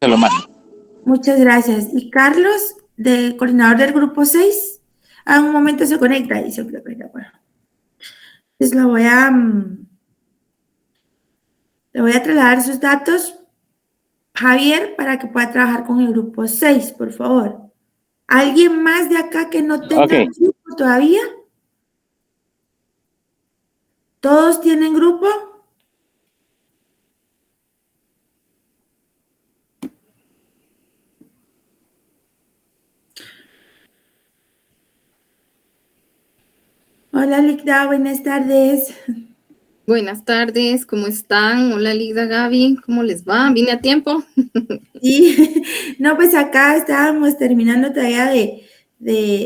se lo mando. Muchas gracias. Y Carlos, coordinador del grupo 6, a un momento se conecta y se conecta. Bueno, entonces le voy a trasladar sus datos, Javier, para que pueda trabajar con el grupo 6, por favor. ¿Alguien más de acá que no tenga grupo todavía? ¿Todos tienen grupo? Hola, Ligda, buenas tardes. Buenas tardes, ¿cómo están? Hola, Ligda, Gaby, ¿cómo les va? ¿Vine a tiempo? Sí, no, pues acá estábamos terminando todavía de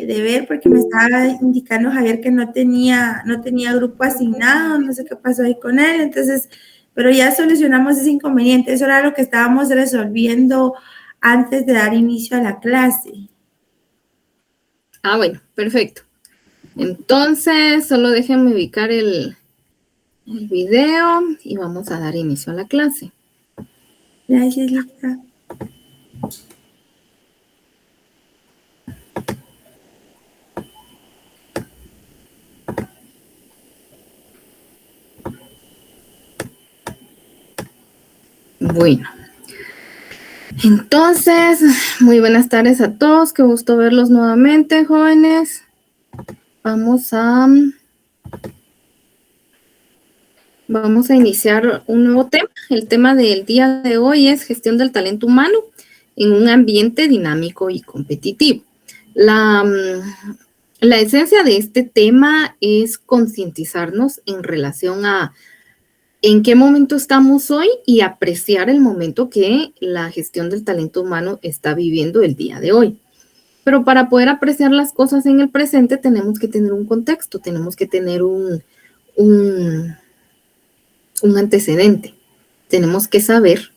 ver, porque me estaba indicando Javier que no tenía grupo asignado, no sé qué pasó ahí con él, entonces, pero ya solucionamos ese inconveniente, eso era lo que estábamos resolviendo antes de dar inicio a la clase. Ah, bueno, perfecto. Entonces, solo déjenme ubicar el video y vamos a dar inicio a la clase. Gracias, Lisa. Bueno, entonces, muy buenas tardes a todos, qué gusto verlos nuevamente, jóvenes. Vamos a iniciar un nuevo tema. El tema del día de hoy es gestión del talento humano en un ambiente dinámico y competitivo. La esencia de este tema es concientizarnos en relación a en qué momento estamos hoy y apreciar el momento que la gestión del talento humano está viviendo el día de hoy. Pero para poder apreciar las cosas en el presente tenemos que tener un contexto, tenemos que tener un antecedente. Tenemos que saber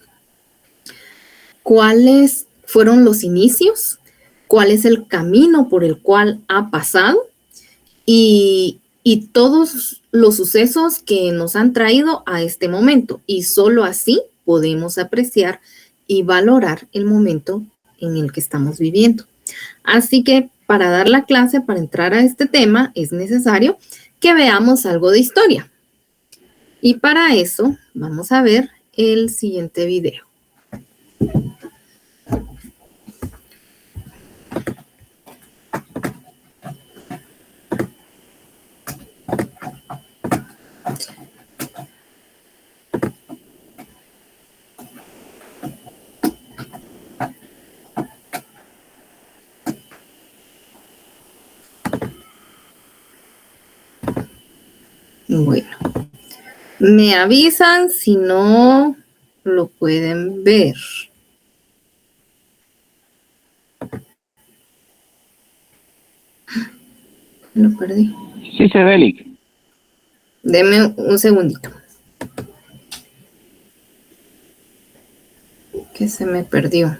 cuáles fueron los inicios, cuál es el camino por el cual ha pasado y todos los sucesos que nos han traído a este momento. Y solo así podemos apreciar y valorar el momento en el que estamos viviendo. Así que para dar la clase, para entrar a este tema, es necesario que veamos algo de historia. Y para eso vamos a ver el siguiente video. Bueno, me avisan si no lo pueden ver. Lo perdí. Sí, se ve, Lick. Deme un segundito. Que se me perdió.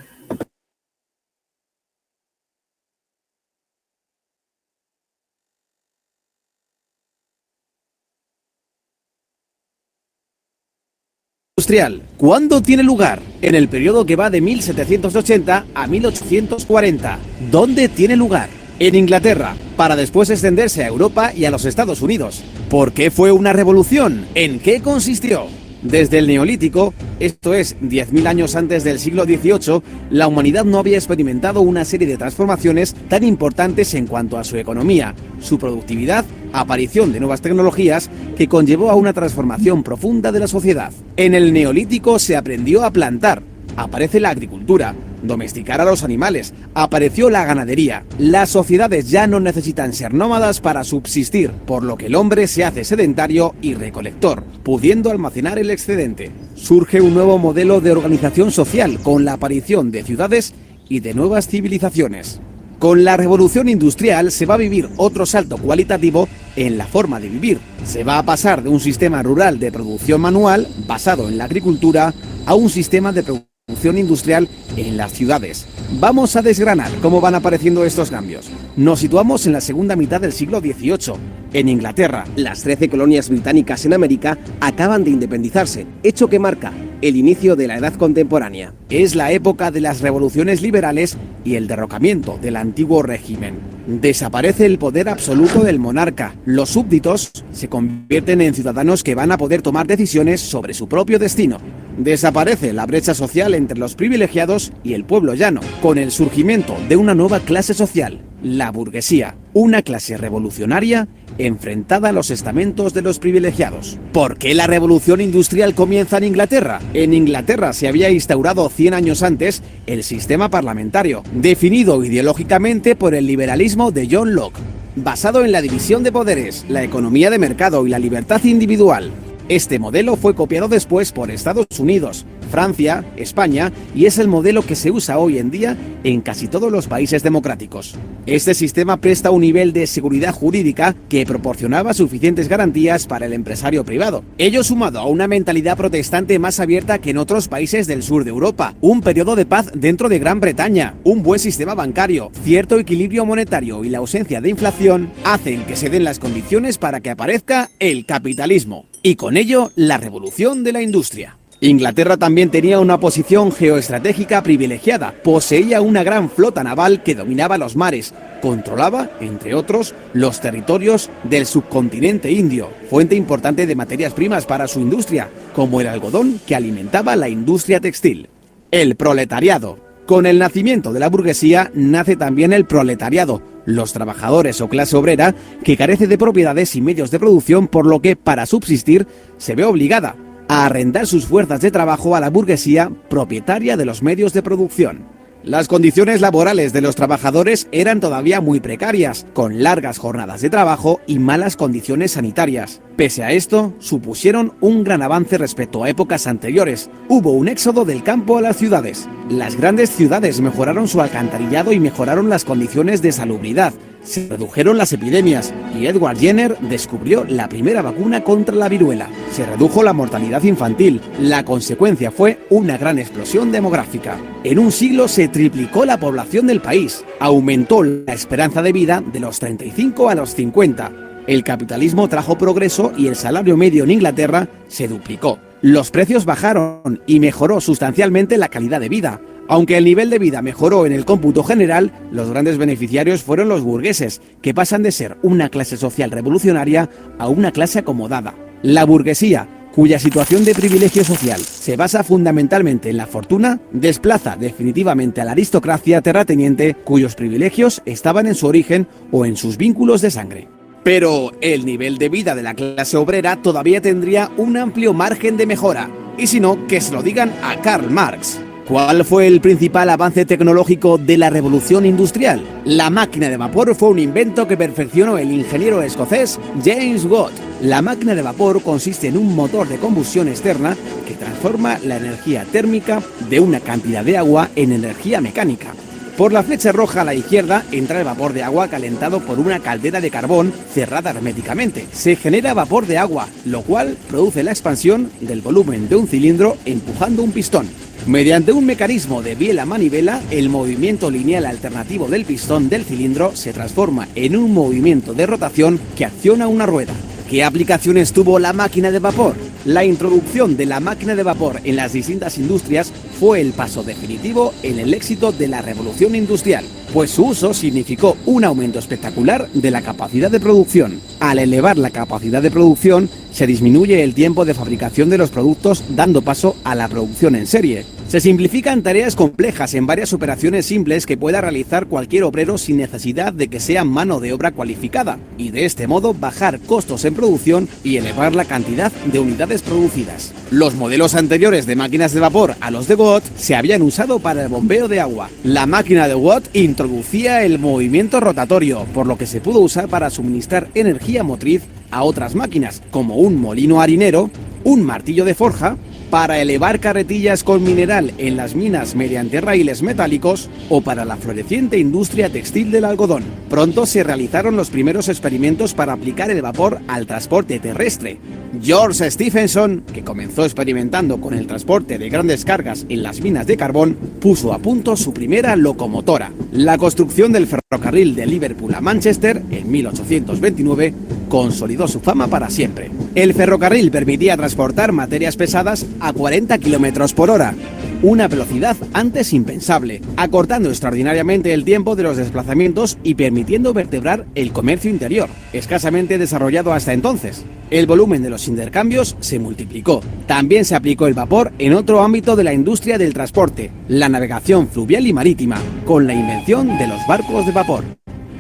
Industrial, ¿cuándo tiene lugar? En el periodo que va de 1780 a 1840. ¿Dónde tiene lugar? En Inglaterra, para después extenderse a Europa y a los Estados Unidos. ¿Por qué fue una revolución? ¿En qué consistió? Desde el Neolítico, esto es 10.000 años antes del siglo XVIII, la humanidad no había experimentado una serie de transformaciones tan importantes en cuanto a su economía, su productividad, aparición de nuevas tecnologías que conllevó a una transformación profunda de la sociedad. En el Neolítico se aprendió a plantar, aparece la agricultura, domesticar a los animales, apareció la ganadería. Las sociedades ya no necesitan ser nómadas para subsistir, por lo que el hombre se hace sedentario y recolector, pudiendo almacenar el excedente. Surge un nuevo modelo de organización social con la aparición de ciudades y de nuevas civilizaciones. Con la revolución industrial se va a vivir otro salto cualitativo en la forma de vivir. Se va a pasar de un sistema rural de producción manual, basado en la agricultura, a un sistema de producción industrial en las ciudades. Vamos a desgranar cómo van apareciendo estos cambios. Nos situamos en la segunda mitad del siglo XVIII. En Inglaterra, las 13 colonias británicas en América acaban de independizarse, hecho que marca el inicio de la edad contemporánea. Es la época de las revoluciones liberales y el derrocamiento del antiguo régimen. Desaparece el poder absoluto del monarca. Los súbditos se convierten en ciudadanos que van a poder tomar decisiones sobre su propio destino. Desaparece la brecha social entre los privilegiados y el pueblo llano, con el surgimiento de una nueva clase social, la burguesía, una clase revolucionaria enfrentada a los estamentos de los privilegiados. ¿Por qué la revolución industrial comienza en Inglaterra? En Inglaterra se había instaurado 100 años antes el sistema parlamentario, definido ideológicamente por el liberalismo de John Locke, basado en la división de poderes, la economía de mercado y la libertad individual. Este modelo fue copiado después por Estados Unidos, Francia, España y es el modelo que se usa hoy en día en casi todos los países democráticos. Este sistema presta un nivel de seguridad jurídica que proporcionaba suficientes garantías para el empresario privado. Ello sumado a una mentalidad protestante más abierta que en otros países del sur de Europa, un periodo de paz dentro de Gran Bretaña, un buen sistema bancario, cierto equilibrio monetario y la ausencia de inflación hacen que se den las condiciones para que aparezca el capitalismo y con ello la revolución de la industria. Inglaterra también tenía una posición geoestratégica privilegiada, poseía una gran flota naval que dominaba los mares, controlaba, entre otros, los territorios del subcontinente indio, fuente importante de materias primas para su industria, como el algodón que alimentaba la industria textil. El proletariado. Con el nacimiento de la burguesía nace también el proletariado, los trabajadores o clase obrera que carece de propiedades y medios de producción, por lo que, para subsistir, se ve obligada a arrendar sus fuerzas de trabajo a la burguesía propietaria de los medios de producción. Las condiciones laborales de los trabajadores eran todavía muy precarias, con largas jornadas de trabajo y malas condiciones sanitarias. Pese a esto, supusieron un gran avance respecto a épocas anteriores. Hubo un éxodo del campo a las ciudades. Las grandes ciudades mejoraron su alcantarillado y mejoraron las condiciones de salubridad. Se redujeron las epidemias y Edward Jenner descubrió la primera vacuna contra la viruela. Se redujo la mortalidad infantil. La consecuencia fue una gran explosión demográfica. En un siglo se triplicó la población del país. Aumentó la esperanza de vida de los 35 a los 50. El capitalismo trajo progreso y el salario medio en Inglaterra se duplicó. Los precios bajaron y mejoró sustancialmente la calidad de vida. Aunque el nivel de vida mejoró en el cómputo general, los grandes beneficiarios fueron los burgueses, que pasan de ser una clase social revolucionaria a una clase acomodada. La burguesía, cuya situación de privilegio social se basa fundamentalmente en la fortuna, desplaza definitivamente a la aristocracia terrateniente, cuyos privilegios estaban en su origen o en sus vínculos de sangre. Pero el nivel de vida de la clase obrera todavía tendría un amplio margen de mejora, y si no, que se lo digan a Karl Marx. ¿Cuál fue el principal avance tecnológico de la revolución industrial? La máquina de vapor fue un invento que perfeccionó el ingeniero escocés James Watt. La máquina de vapor consiste en un motor de combustión externa que transforma la energía térmica de una cantidad de agua en energía mecánica. Por la flecha roja a la izquierda entra el vapor de agua calentado por una caldera de carbón cerrada herméticamente. Se genera vapor de agua, lo cual produce la expansión del volumen de un cilindro empujando un pistón. Mediante un mecanismo de biela manivela, el movimiento lineal alternativo del pistón del cilindro se transforma en un movimiento de rotación que acciona una rueda. ¿Qué aplicaciones tuvo la máquina de vapor? La introducción de la máquina de vapor en las distintas industrias fue el paso definitivo en el éxito de la revolución industrial, pues su uso significó un aumento espectacular de la capacidad de producción. Al elevar la capacidad de producción, se disminuye el tiempo de fabricación de los productos, dando paso a la producción en serie. Se simplifican tareas complejas en varias operaciones simples que pueda realizar cualquier obrero sin necesidad de que sea mano de obra cualificada, y de este modo bajar costos en producción y elevar la cantidad de unidades producidas. Los modelos anteriores de máquinas de vapor a los de Watt se habían usado para el bombeo de agua. La máquina de Watt introducía el movimiento rotatorio, por lo que se pudo usar para suministrar energía motriz a otras máquinas, como un molino harinero, un martillo de forja, para elevar carretillas con mineral en las minas mediante raíles metálicos o para la floreciente industria textil del algodón. Pronto se realizaron los primeros experimentos para aplicar el vapor al transporte terrestre. George Stephenson, que comenzó experimentando con el transporte de grandes cargas en las minas de carbón, puso a punto su primera locomotora. La construcción del ferrocarril de Liverpool a Manchester en 1829 consolidó su fama para siempre. El ferrocarril permitía transportar materias pesadas a 40 kilómetros por hora, una velocidad antes impensable, acortando extraordinariamente el tiempo de los desplazamientos y permitiendo vertebrar el comercio interior, escasamente desarrollado hasta entonces. El volumen de los intercambios se multiplicó. También se aplicó el vapor en otro ámbito de la industria del transporte, la navegación fluvial y marítima, con la invención de los barcos de vapor.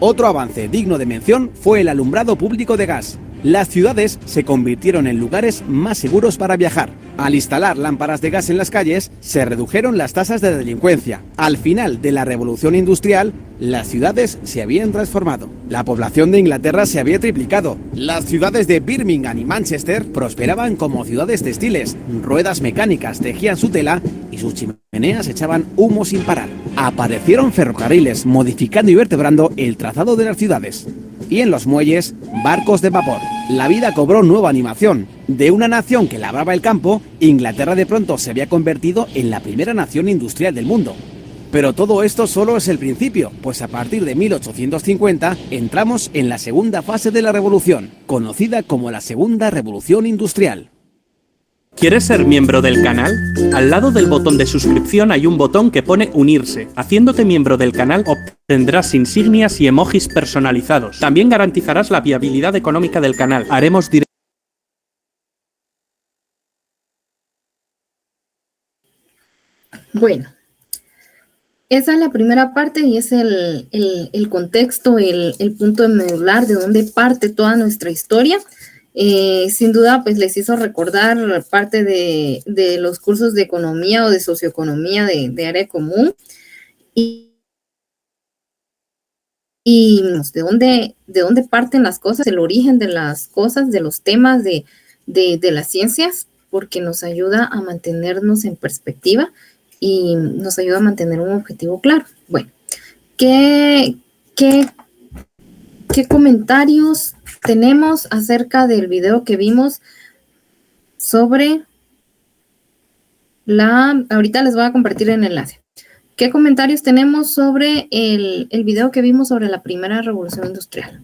Otro avance digno de mención fue el alumbrado público de gas. Las ciudades se convirtieron en lugares más seguros para viajar. Al instalar lámparas de gas en las calles, se redujeron las tasas de delincuencia. Al final de la revolución industrial, las ciudades se habían transformado. La población de Inglaterra se había triplicado. Las ciudades de Birmingham y Manchester prosperaban como ciudades textiles. Ruedas mecánicas tejían su tela y sus chimeneas echaban humo sin parar. Aparecieron ferrocarriles, modificando y vertebrando el trazado de las ciudades. Y en los muelles, barcos de vapor. La vida cobró nueva animación. De una nación que labraba el campo, Inglaterra de pronto se había convertido en la primera nación industrial del mundo. Pero todo esto solo es el principio, pues a partir de 1850 entramos en la segunda fase de la revolución, conocida como la Segunda Revolución Industrial. ¿Quieres ser miembro del canal? Al lado del botón de suscripción hay un botón que pone unirse. Haciéndote miembro del canal obtendrás insignias y emojis personalizados. También garantizarás la viabilidad económica del canal. Haremos Bueno, esa es la primera parte y es el contexto, el punto de medular de dónde parte toda nuestra historia. Sin duda, pues les hizo recordar parte de los cursos de economía o de socioeconomía de área común y de dónde parten las cosas, el origen de las cosas, de los temas de las ciencias, porque nos ayuda a mantenernos en perspectiva y nos ayuda a mantener un objetivo claro. Bueno, ¿qué comentarios tenemos acerca del video que vimos sobre ahorita les voy a compartir el enlace. ¿Qué comentarios tenemos sobre el video que vimos sobre la primera revolución industrial?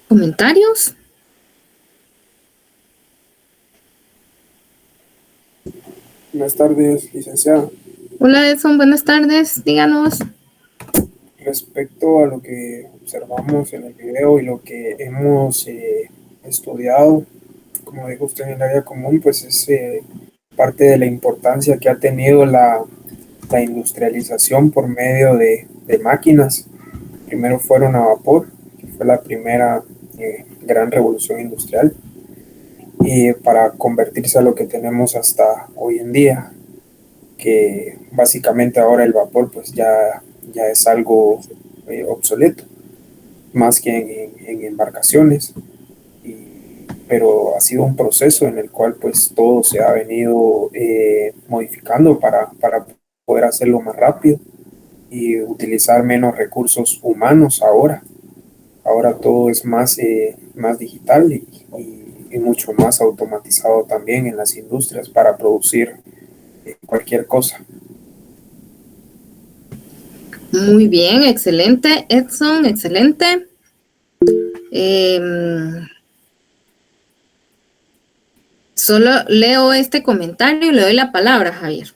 ¿Comentarios? Buenas tardes, licenciada. Hola Edson, buenas tardes, díganos. Respecto a lo que observamos en el video y lo que hemos estudiado, como dijo usted en el área común, pues es parte de la importancia que ha tenido la industrialización por medio de máquinas. Primero fueron a vapor, que fue la primera gran revolución industrial, y para convertirse a lo que tenemos hasta hoy en día, que básicamente ahora el vapor pues ya es algo obsoleto, más que en embarcaciones, pero ha sido un proceso en el cual pues todo se ha venido modificando para poder hacerlo más rápido y utilizar menos recursos humanos ahora. Ahora todo es más digital y mucho más automatizado también en las industrias para producir cualquier cosa. Muy bien, excelente, Edson, excelente. Solo leo este comentario y le doy la palabra, Javier.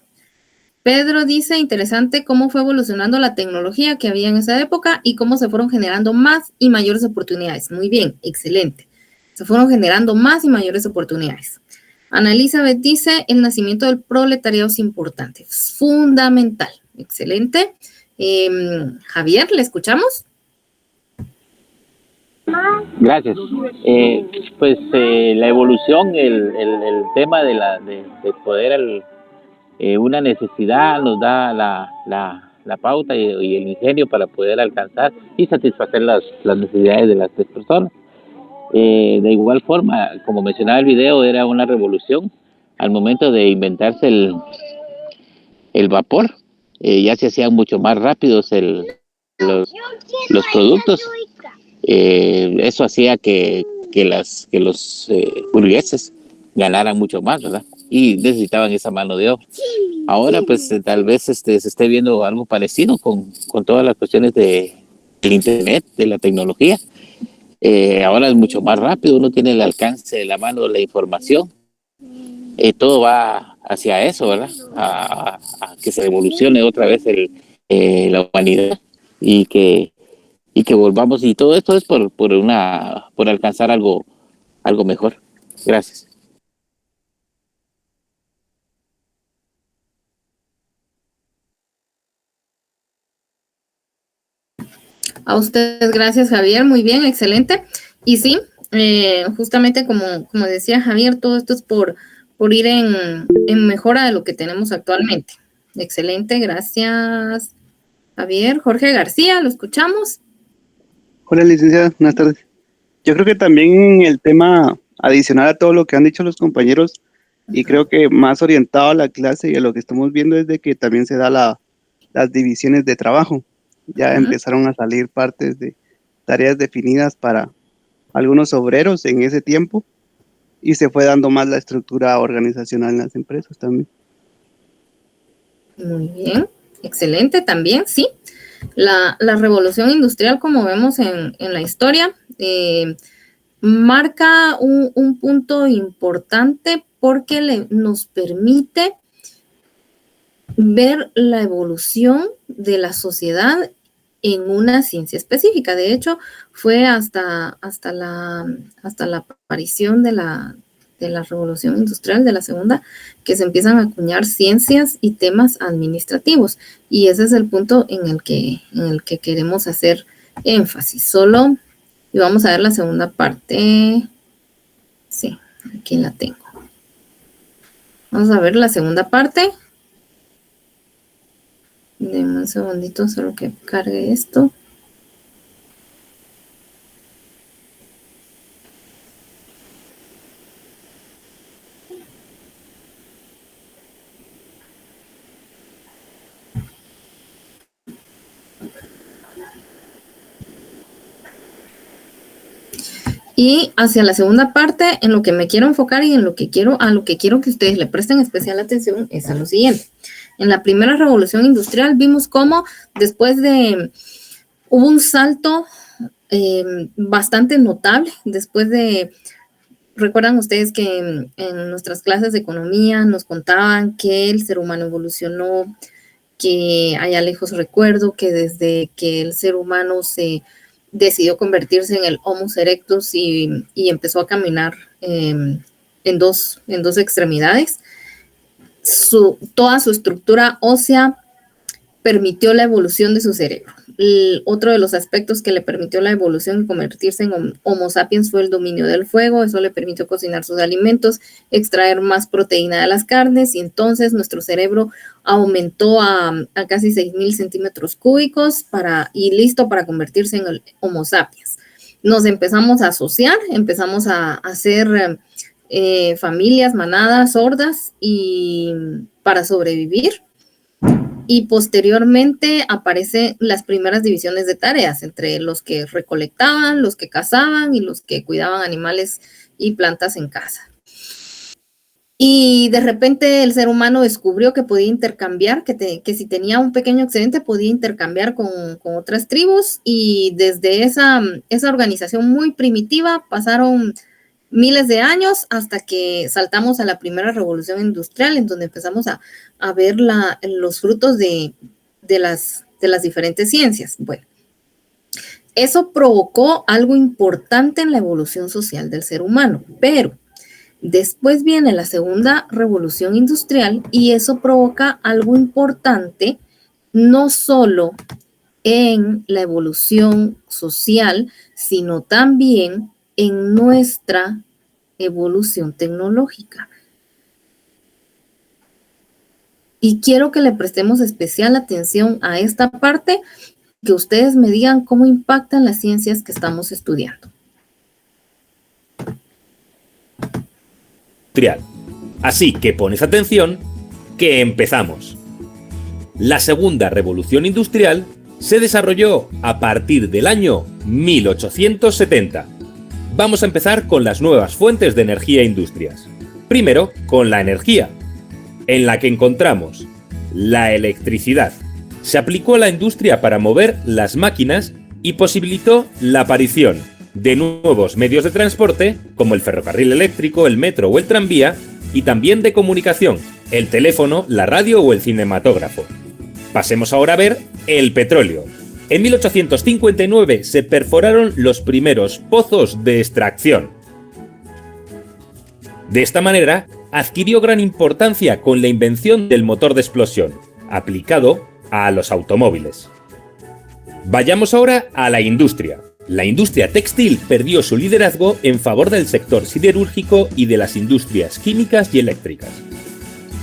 Pedro dice, interesante cómo fue evolucionando la tecnología que había en esa época y cómo se fueron generando más y mayores oportunidades. Muy bien, excelente. Se fueron generando más y mayores oportunidades. Ana Elizabeth dice, el nacimiento del proletariado es importante, es fundamental. Excelente. Javier, ¿le escuchamos? Gracias. La evolución, el tema de poder, una necesidad nos da la pauta y el ingenio para poder alcanzar y satisfacer las necesidades de las tres personas. De igual forma, como mencionaba el video, era una revolución al momento de inventarse el vapor, ya se hacían mucho más rápidos los productos. Eso hacía que los burgueses ganaran mucho más, ¿verdad? Y necesitaban esa mano de obra. Ahora, pues, tal vez se esté viendo algo parecido con todas las cuestiones del Internet, de la tecnología. Ahora es mucho más rápido, uno tiene el alcance de la mano de la información. Todo va hacia eso, ¿verdad? A que se evolucione otra vez la humanidad y que volvamos, y todo esto es por alcanzar algo mejor. Gracias. A ustedes, gracias, Javier. Muy bien, excelente. Y sí, justamente como decía Javier, todo esto es por ir en mejora de lo que tenemos actualmente. Excelente, gracias, Javier. Jorge García, ¿lo escuchamos? Hola, licenciada, buenas tardes. Yo creo que también el tema adicional a todo lo que han dicho los compañeros, y creo que más orientado a la clase y a lo que estamos viendo, es de que también se da las divisiones de trabajo. Ya empezaron a salir partes de tareas definidas para algunos obreros en ese tiempo, y se fue dando más la estructura organizacional en las empresas también. Muy bien, excelente también, sí. La revolución industrial, como vemos en la historia, marca un punto importante porque nos permite ver la evolución de la sociedad en una ciencia específica. De hecho, fue hasta la aparición de la revolución industrial, de la segunda, que se empiezan a acuñar ciencias y temas administrativos. Y ese es el punto en el que queremos hacer énfasis. Y vamos a ver la segunda parte. Sí, aquí la tengo. Vamos a ver la segunda parte. Denme un segundito, solo que cargue esto. Y hacia la segunda parte, en lo que me quiero enfocar y a lo que quiero que ustedes le presten especial atención es a lo siguiente. En la primera revolución industrial vimos cómo hubo un salto bastante notable recuerdan ustedes que en nuestras clases de economía nos contaban que el ser humano evolucionó, que allá lejos recuerdo que desde que el ser humano se decidió convertirse en el Homo erectus y empezó a caminar en dos extremidades, toda su estructura ósea permitió la evolución de su cerebro. Otro de los aspectos que le permitió la evolución y convertirse en Homo sapiens fue el dominio del fuego. Eso le permitió cocinar sus alimentos, extraer más proteína de las carnes, y entonces nuestro cerebro aumentó a casi 6,000 centímetros cúbicos y listo para convertirse en el Homo sapiens. Nos empezamos a asociar, empezamos a hacer familias, manadas, hordas, y para sobrevivir. Y posteriormente aparecen las primeras divisiones de tareas entre los que recolectaban, los que cazaban y los que cuidaban animales y plantas en casa. Y de repente el ser humano descubrió que podía intercambiar, que si tenía un pequeño excedente podía intercambiar con otras tribus, y desde esa organización muy primitiva pasaron miles de años hasta que saltamos a la primera revolución industrial, en donde empezamos a ver los frutos de las diferentes ciencias. Bueno, eso provocó algo importante en la evolución social del ser humano, pero después viene la segunda revolución industrial y eso provoca algo importante, no solo en la evolución social, sino también en nuestra evolución tecnológica. Y quiero que le prestemos especial atención a esta parte, que ustedes me digan cómo impactan las ciencias que estamos estudiando. Así que pones atención, que empezamos. La segunda revolución industrial se desarrolló a partir del año 1870. Vamos a empezar con las nuevas fuentes de energía e industrias. Primero, con la energía, en la que encontramos la electricidad. Se aplicó a la industria para mover las máquinas y posibilitó la aparición de nuevos medios de transporte, como el ferrocarril eléctrico, el metro o el tranvía, y también de comunicación, el teléfono, la radio o el cinematógrafo. Pasemos ahora a ver el petróleo. En 1859 se perforaron los primeros pozos de extracción. De esta manera, adquirió gran importancia con la invención del motor de explosión, aplicado a los automóviles. Vayamos ahora a la industria. La industria textil perdió su liderazgo en favor del sector siderúrgico y de las industrias químicas y eléctricas.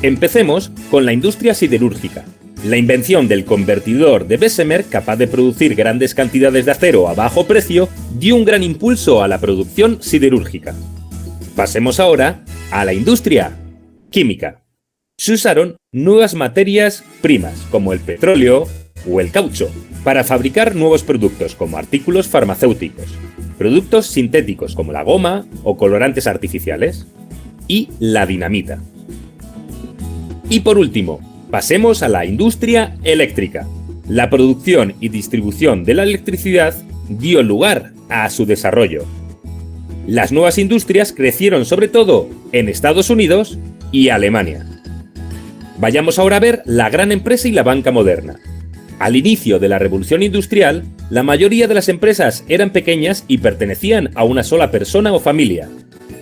Empecemos con la industria siderúrgica. La invención del convertidor de Bessemer, capaz de producir grandes cantidades de acero a bajo precio, dio un gran impulso a la producción siderúrgica. Pasemos ahora a la industria química. Se usaron nuevas materias primas, como el petróleo o el caucho, para fabricar nuevos productos como artículos farmacéuticos, productos sintéticos como la goma o colorantes artificiales, y la dinamita. Y por último, pasemos a la industria eléctrica. La producción y distribución de la electricidad dio lugar a su desarrollo. Las nuevas industrias crecieron sobre todo en Estados Unidos y Alemania. Vayamos ahora a ver la gran empresa y la banca moderna. Al inicio de la revolución industrial, la mayoría de las empresas eran pequeñas y pertenecían a una sola persona o familia.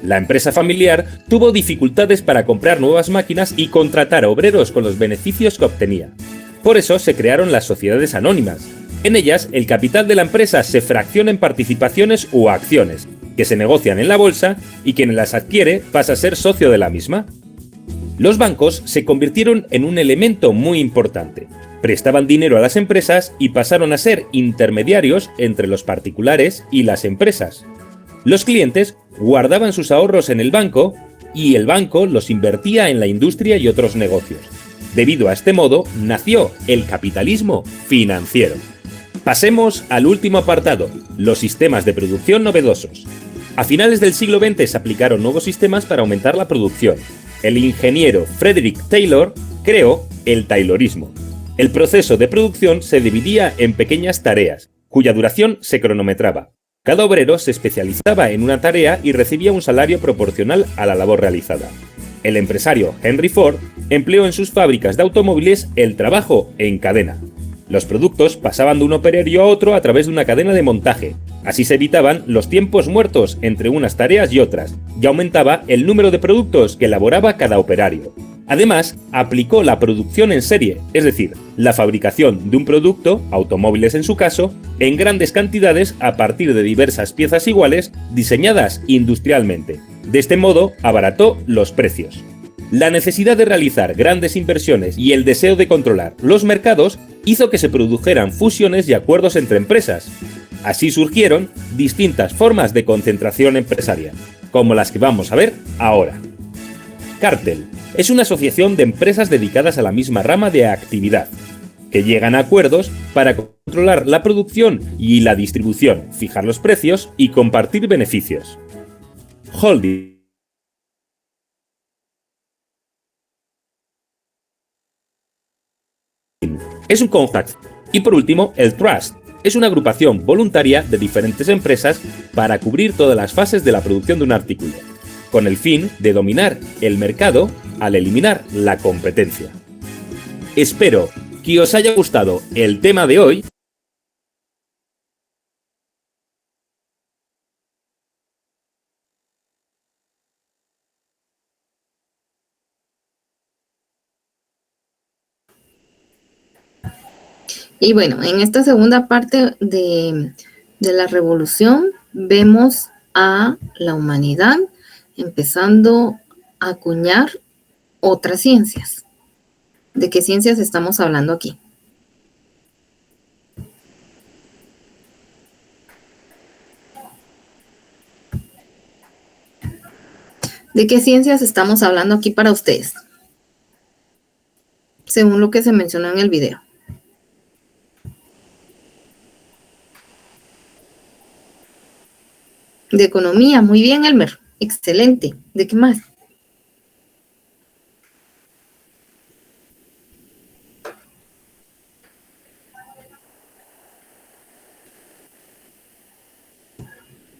La empresa familiar tuvo dificultades para comprar nuevas máquinas y contratar obreros con los beneficios que obtenía. Por eso se crearon las sociedades anónimas. En ellas, el capital de la empresa se fracciona en participaciones u acciones, que se negocian en la bolsa y quien las adquiere pasa a ser socio de la misma. Los bancos se convirtieron en un elemento muy importante. Prestaban dinero a las empresas y pasaron a ser intermediarios entre los particulares y las empresas. Los clientes guardaban sus ahorros en el banco y el banco los invertía en la industria y otros negocios. Debido a este modo, nació el capitalismo financiero. Pasemos al último apartado, los sistemas de producción novedosos. A finales del siglo XX se aplicaron nuevos sistemas para aumentar la producción. El ingeniero Frederick Taylor creó el Taylorismo. El proceso de producción se dividía en pequeñas tareas, cuya duración se cronometraba. Cada obrero se especializaba en una tarea y recibía un salario proporcional a la labor realizada. El empresario Henry Ford empleó en sus fábricas de automóviles el trabajo en cadena. Los productos pasaban de un operario a otro a través de una cadena de montaje. Así se evitaban los tiempos muertos entre unas tareas y otras, y aumentaba el número de productos que elaboraba cada operario. Además, aplicó la producción en serie, es decir, la fabricación de un producto, automóviles en su caso, en grandes cantidades a partir de diversas piezas iguales diseñadas industrialmente. De este modo, abarató los precios. La necesidad de realizar grandes inversiones y el deseo de controlar los mercados hizo que se produjeran fusiones y acuerdos entre empresas. Así surgieron distintas formas de concentración empresarial, como las que vamos a ver ahora. Cártel es una asociación de empresas dedicadas a la misma rama de actividad, que llegan a acuerdos para controlar la producción y la distribución, fijar los precios y compartir beneficios. Holding es un contract. Y por último, el trust es una agrupación voluntaria de diferentes empresas para cubrir todas las fases de la producción de un artículo, con el fin de dominar el mercado al eliminar la competencia. Espero que os haya gustado el tema de hoy. Y bueno, en esta segunda parte de la revolución vemos a la humanidad empezando a acuñar otras ciencias. ¿De qué ciencias estamos hablando aquí? ¿De qué ciencias estamos hablando aquí para ustedes? según lo que se mencionó en el video. De economía, muy bien, Elmer. Excelente. ¿De qué más?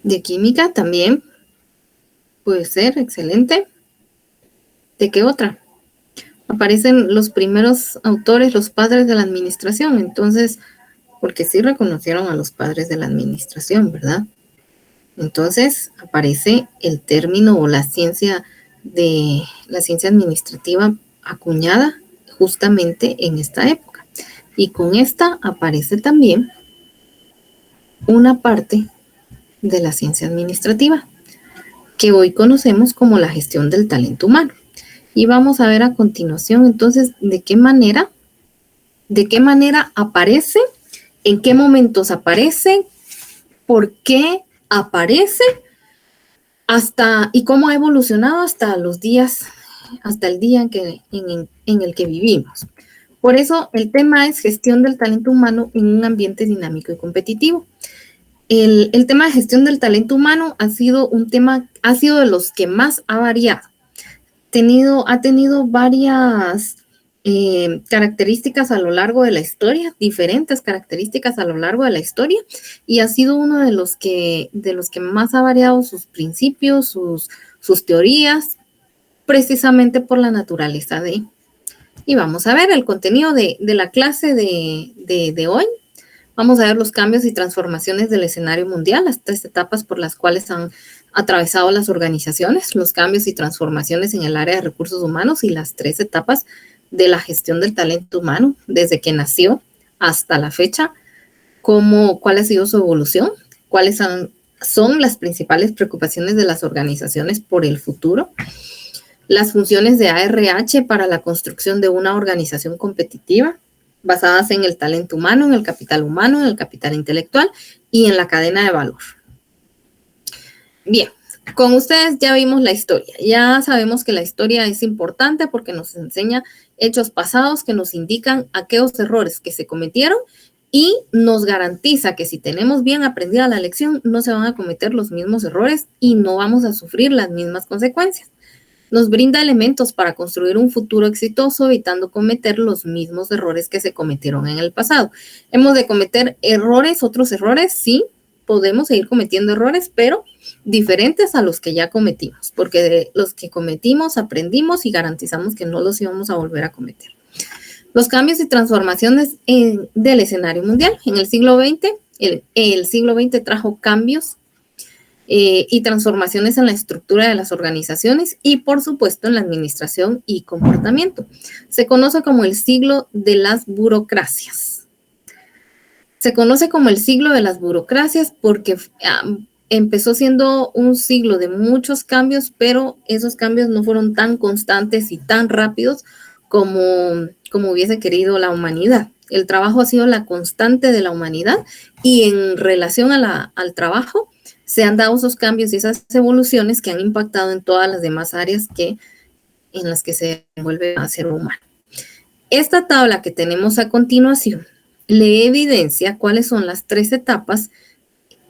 De química también. Puede ser, excelente. ¿De qué otra? Aparecen los primeros autores, los padres de la administración. Entonces, porque sí reconocieron a los padres de la administración, ¿verdad? Entonces, aparece el término o la ciencia administrativa acuñada justamente en esta época. Y con esta aparece también una parte de la ciencia administrativa que hoy conocemos como la gestión del talento humano. Y vamos a ver a continuación entonces de qué manera aparece, en qué momentos aparece, por qué aparece, y cómo ha evolucionado hasta el día en el que vivimos. Por eso el tema es gestión del talento humano en un ambiente dinámico y competitivo. El tema de gestión del talento humano ha sido de los que más ha variado. Ha tenido varias características a lo largo de la historia, diferentes características a lo largo de la historia, y ha sido uno de los que más ha variado sus principios, sus teorías, precisamente por la naturaleza de. Y vamos a ver el contenido de la clase de hoy. Vamos a ver los cambios y transformaciones del escenario mundial, las 3 etapas por las cuales han atravesado las organizaciones, los cambios y transformaciones en el área de recursos humanos y las 3 etapas de la gestión del talento humano, desde que nació hasta la fecha, cuál ha sido su evolución, cuáles son las principales preocupaciones de las organizaciones por el futuro, las funciones de ARH para la construcción de una organización competitiva, basadas en el talento humano, en el capital intelectual y en la cadena de valor. Bien, con ustedes ya vimos la historia. Ya sabemos que la historia es importante porque nos enseña hechos pasados que nos indican aquellos errores que se cometieron y nos garantiza que si tenemos bien aprendida la lección, no se van a cometer los mismos errores y no vamos a sufrir las mismas consecuencias. Nos brinda elementos para construir un futuro exitoso, evitando cometer los mismos errores que se cometieron en el pasado. ¿Hemos de cometer otros errores? Sí, podemos seguir cometiendo errores, pero diferentes a los que ya cometimos, porque de los que cometimos aprendimos y garantizamos que no los íbamos a volver a cometer. Los cambios y transformaciones del escenario mundial. En el siglo XX, el siglo XX trajo cambios y transformaciones en la estructura de las organizaciones y, por supuesto, en la administración y comportamiento. Se conoce como el siglo de las burocracias. Se conoce como el siglo de las burocracias porque empezó siendo un siglo de muchos cambios, pero esos cambios no fueron tan constantes y tan rápidos como hubiese querido la humanidad. El trabajo ha sido la constante de la humanidad y en relación al trabajo se han dado esos cambios y esas evoluciones que han impactado en todas las demás áreas en las que se envuelve el ser humano. Esta tabla que tenemos a continuación le evidencia cuáles son las 3 etapas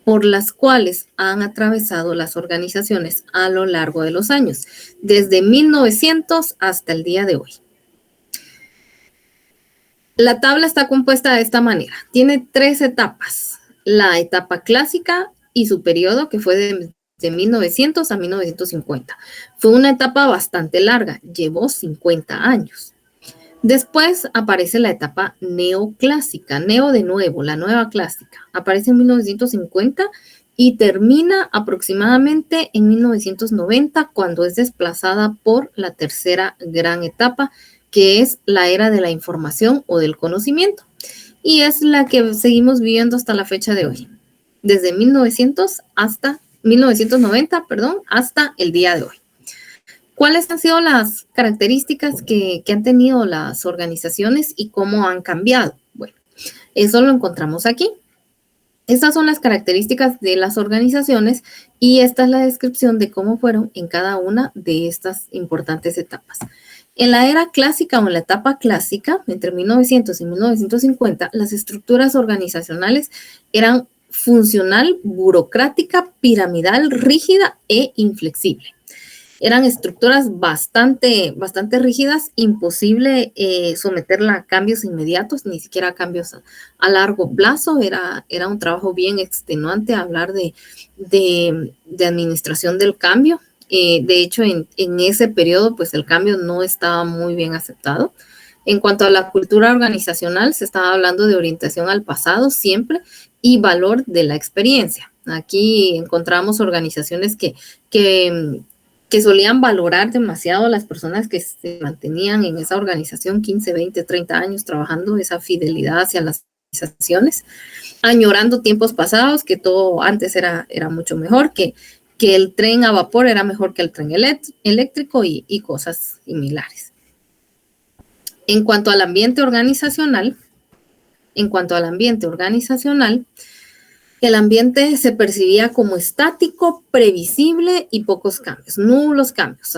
por las cuales han atravesado las organizaciones a lo largo de los años, desde 1900 hasta el día de hoy. La tabla está compuesta de esta manera. Tiene 3 etapas. La etapa clásica y su periodo, que fue de 1900 a 1950. Fue una etapa bastante larga, llevó 50 años. Después aparece la etapa neoclásica, de nuevo, la nueva clásica. Aparece en 1950 y termina aproximadamente en 1990, cuando es desplazada por la tercera gran etapa, que es la era de la información o del conocimiento. Y es la que seguimos viviendo hasta la fecha de hoy. Desde 1990, hasta el día de hoy. ¿Cuáles han sido las características que han tenido las organizaciones y cómo han cambiado? Bueno, eso lo encontramos aquí. Estas son las características de las organizaciones y esta es la descripción de cómo fueron en cada una de estas importantes etapas. En la era clásica o en la etapa clásica, entre 1900 y 1950, las estructuras organizacionales eran funcional, burocrática, piramidal, rígida e inflexible. Eran estructuras bastante rígidas, imposible someterla a cambios inmediatos, ni siquiera a cambios a largo plazo. Era un trabajo bien extenuante hablar de administración del cambio. De hecho, en ese periodo, pues el cambio no estaba muy bien aceptado. En cuanto a la cultura organizacional, se estaba hablando de orientación al pasado siempre y valor de la experiencia. Aquí encontramos organizaciones que solían valorar demasiado a las personas que se mantenían en esa organización 15, 20, 30 años trabajando, esa fidelidad hacia las organizaciones, añorando tiempos pasados, que todo antes era mucho mejor, que el tren a vapor era mejor que el tren eléctrico y cosas similares. En cuanto al ambiente organizacional, el ambiente se percibía como estático, previsible y pocos cambios, nulos cambios.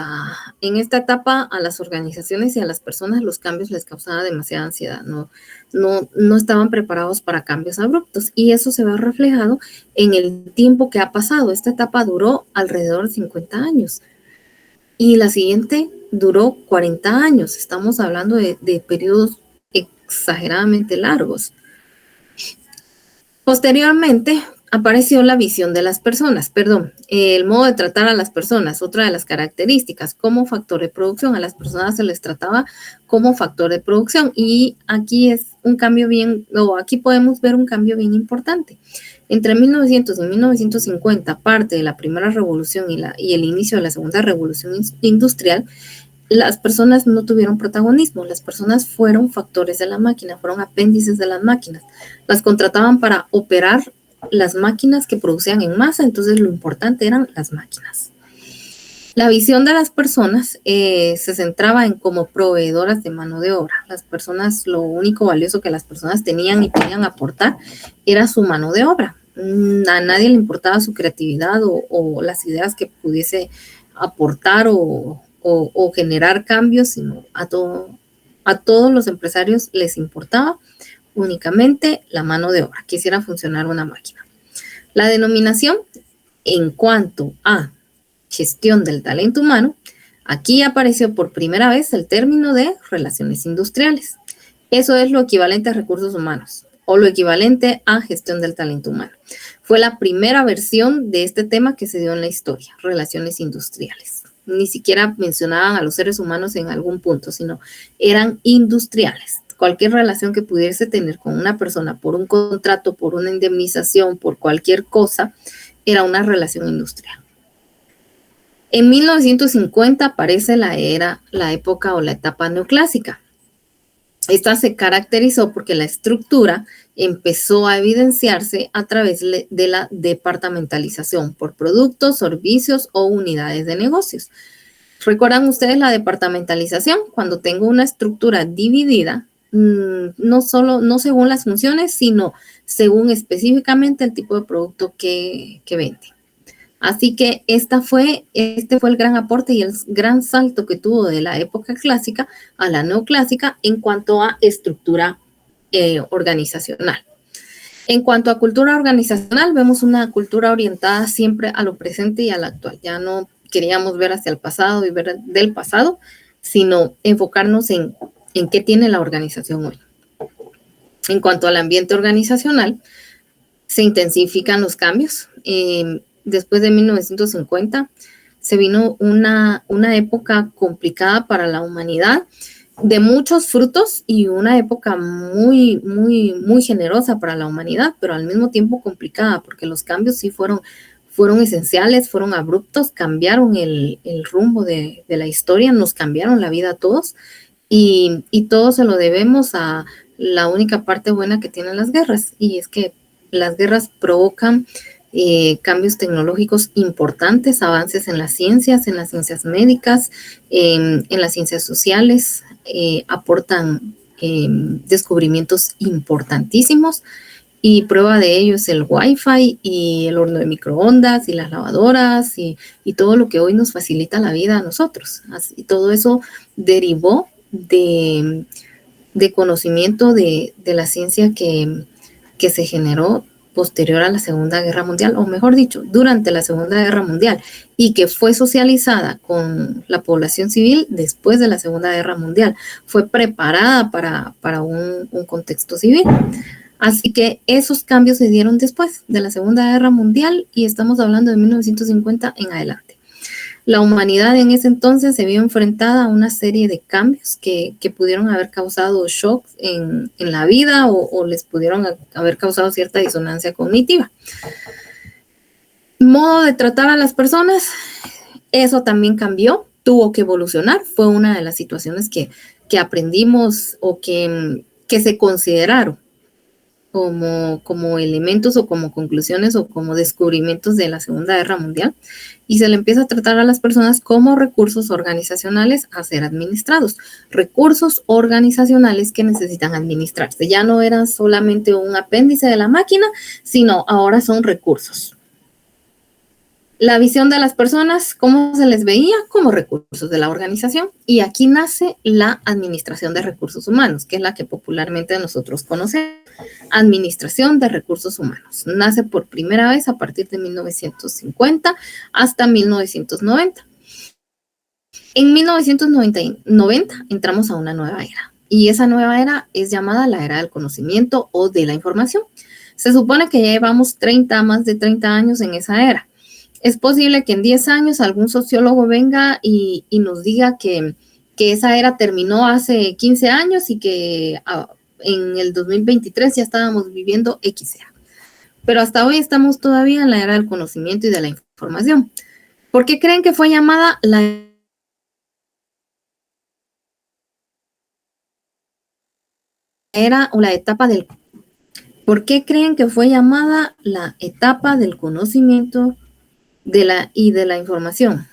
En esta etapa a las organizaciones y a las personas los cambios les causaba demasiada ansiedad, no estaban preparados para cambios abruptos y eso se ve reflejado en el tiempo que ha pasado. Esta etapa duró alrededor de 50 años y la siguiente duró 40 años. Estamos hablando de periodos exageradamente largos. Posteriormente apareció la visión de las personas, el modo de tratar a las personas, otra de las características, como factor de producción. A las personas se les trataba como factor de producción y aquí es un cambio aquí podemos ver un cambio bien importante. Entre 1900 y 1950, parte de la primera revolución y el inicio de la segunda revolución industrial, las personas no tuvieron protagonismo, las personas fueron factores de la máquina, fueron apéndices de las máquinas. Las contrataban para operar las máquinas que producían en masa, entonces lo importante eran las máquinas. La visión de las personas se centraba en como proveedoras de mano de obra. Las personas, lo único valioso que las personas tenían y podían aportar era su mano de obra. A nadie le importaba su creatividad o las ideas que pudiese aportar o generar cambios, sino a todos los empresarios les importaba únicamente la mano de obra, que hiciera funcionar una máquina. La denominación en cuanto a gestión del talento humano, aquí apareció por primera vez el término de relaciones industriales. Eso es lo equivalente a recursos humanos o lo equivalente a gestión del talento humano. Fue la primera versión de este tema que se dio en la historia, relaciones industriales. Ni siquiera mencionaban a los seres humanos en algún punto, sino eran industriales. Cualquier relación que pudiese tener con una persona por un contrato, por una indemnización, por cualquier cosa, era una relación industrial. En 1950 aparece la época o la etapa neoclásica. Esta se caracterizó porque la estructura empezó a evidenciarse a través de la departamentalización por productos, servicios o unidades de negocios. ¿Recuerdan ustedes la departamentalización? Cuando tengo una estructura dividida, no según las funciones, sino según específicamente el tipo de producto que vende. Así que este fue el gran aporte y el gran salto que tuvo de la época clásica a la neoclásica en cuanto a estructura organizacional. En cuanto a cultura organizacional, vemos una cultura orientada siempre a lo presente y a lo actual. Ya no queríamos ver hacia el pasado y ver del pasado, sino enfocarnos en qué tiene la organización hoy. En cuanto al ambiente organizacional, se intensifican los cambios. Después de 1950 se vino una época complicada para la humanidad, de muchos frutos y una época muy, muy, muy generosa para la humanidad, pero al mismo tiempo complicada, porque los cambios sí fueron esenciales, fueron abruptos, cambiaron el rumbo de la historia, nos cambiaron la vida a todos y todo se lo debemos a la única parte buena que tienen las guerras, y es que las guerras provocan cambios tecnológicos importantes, avances en las ciencias médicas, en las ciencias sociales, aportan descubrimientos importantísimos Y prueba de ello es el Wi-Fi y el horno de microondas y las lavadoras y todo lo que hoy nos facilita la vida a nosotros. Así, todo eso derivó de conocimiento de la ciencia que se generó posterior a la Segunda Guerra Mundial, o mejor dicho, durante la Segunda Guerra Mundial, y que fue socializada con la población civil después de la Segunda Guerra Mundial. Fue preparada para un contexto civil. Así que esos cambios se dieron después de la Segunda Guerra Mundial y estamos hablando de 1950 en adelante. La humanidad en ese entonces se vio enfrentada a una serie de cambios que pudieron haber causado shocks en la vida o les pudieron haber causado cierta disonancia cognitiva. Modo de tratar a las personas, eso también cambió, tuvo que evolucionar. Fue una de las situaciones que aprendimos o que se consideraron como elementos o como conclusiones o como descubrimientos de la Segunda Guerra Mundial, y se le empieza a tratar a las personas como recursos organizacionales a ser administrados, recursos organizacionales que necesitan administrarse. Ya no eran solamente un apéndice de la máquina, sino ahora son recursos. La visión de las personas, ¿cómo se les veía? Como recursos de la organización. Y aquí nace la administración de recursos humanos, que es la que popularmente nosotros conocemos. Administración de recursos humanos. Nace por primera vez a partir de 1950 hasta 1990. En 1990 entramos a una nueva era. Y esa nueva era es llamada la era del conocimiento o de la información. Se supone que ya llevamos más de 30 años en esa era. Es posible que en 10 años algún sociólogo venga y nos diga que esa era terminó hace 15 años y que en el 2023 ya estábamos viviendo X era. Pero hasta hoy estamos todavía en la era del conocimiento y de la información. ¿Por qué creen que fue llamada la era o la etapa del... ¿Por qué creen que fue llamada la etapa del conocimiento de la información?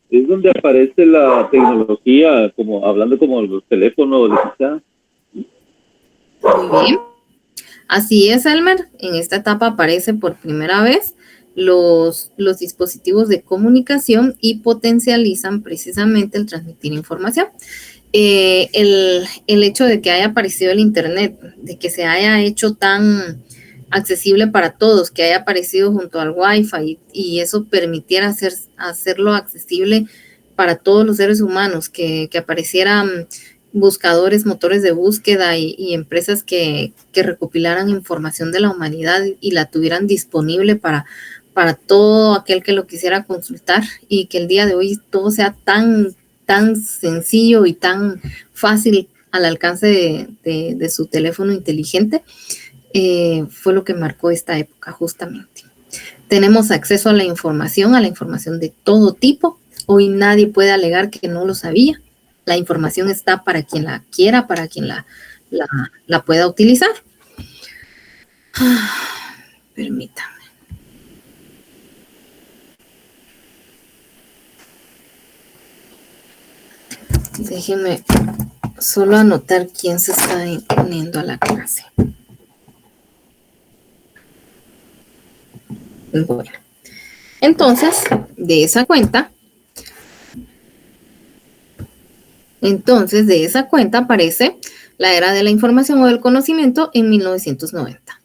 Es donde aparece la tecnología, como hablando como los teléfonos, quizá. Muy bien. Así es, Elmer. En esta etapa aparece por primera vez los dispositivos de comunicación y potencializan precisamente el transmitir información. El hecho de que haya aparecido el Internet, de que se haya hecho tan accesible para todos, que haya aparecido junto al Wi-Fi y eso permitiera hacerlo accesible para todos los seres humanos, que aparecieran buscadores, motores de búsqueda y empresas que recopilaran información de la humanidad y la tuvieran disponible para todo aquel que lo quisiera consultar, y que el día de hoy todo sea tan sencillo y tan fácil al alcance de su teléfono inteligente, fue lo que marcó esta época justamente. Tenemos acceso a la información de todo tipo. Hoy nadie puede alegar que no lo sabía. La información está para quien la quiera, para quien la pueda utilizar. Permítame. Déjeme solo anotar quién se está uniendo a la clase. Bueno, entonces, de esa cuenta aparece la era de la información o del conocimiento en 1990.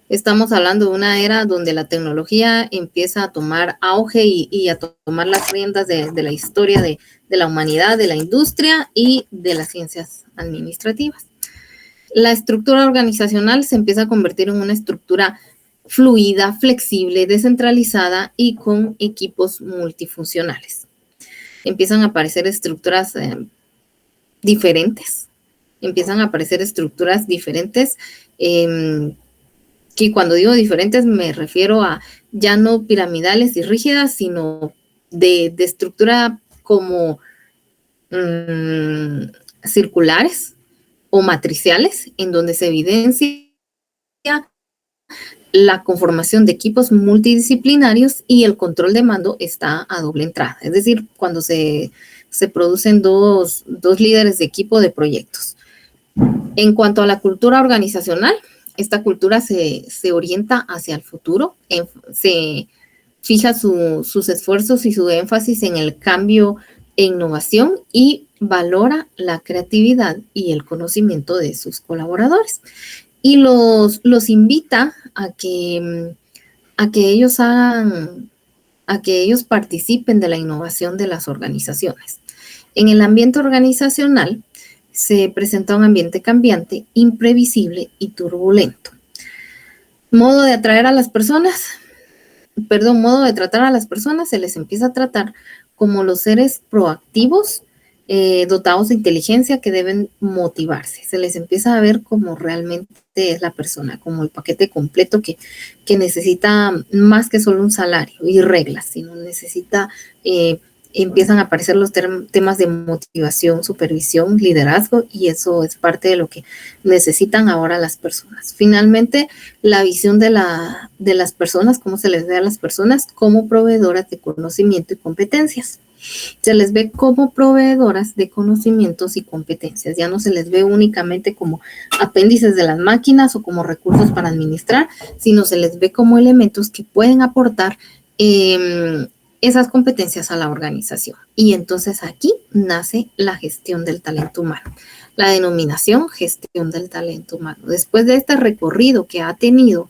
Estamos hablando de una era donde la tecnología empieza a tomar auge y a tomar las riendas de la historia de la humanidad, de la industria y de las ciencias administrativas. La estructura organizacional se empieza a convertir en una estructura fluida, flexible, descentralizada y con equipos multifuncionales. Empiezan a aparecer estructuras diferentes. Que cuando digo diferentes me refiero a ya no piramidales y rígidas, sino de estructura como circulares o matriciales, en donde se evidencia la conformación de equipos multidisciplinarios y el control de mando está a doble entrada. Es decir, cuando se producen dos líderes de equipo de proyectos. En cuanto a la cultura organizacional, esta cultura se orienta hacia el futuro, se fija sus esfuerzos y su énfasis en el cambio e innovación y valora la creatividad y el conocimiento de sus colaboradores. Y los invita a que ellos participen de la innovación de las organizaciones. En el ambiente organizacional se presenta un ambiente cambiante, imprevisible y turbulento. Modo de tratar a las personas, se les empieza a tratar como los seres proactivos, dotados de inteligencia que deben motivarse. Se les empieza a ver como realmente es la persona, como el paquete completo que necesita más que solo un salario y reglas, sino necesita, empiezan a aparecer los temas de motivación, supervisión, liderazgo, y eso es parte de lo que necesitan ahora las personas. Finalmente, la visión de las personas, cómo se les ve a las personas como proveedoras de conocimiento y competencias. Se les ve como proveedoras de conocimientos y competencias. Ya no se les ve únicamente como apéndices de las máquinas o como recursos para administrar, sino se les ve como elementos que pueden aportar esas competencias a la organización. Y entonces aquí nace la gestión del talento humano, la denominación gestión del talento humano. Después de este recorrido que han tenido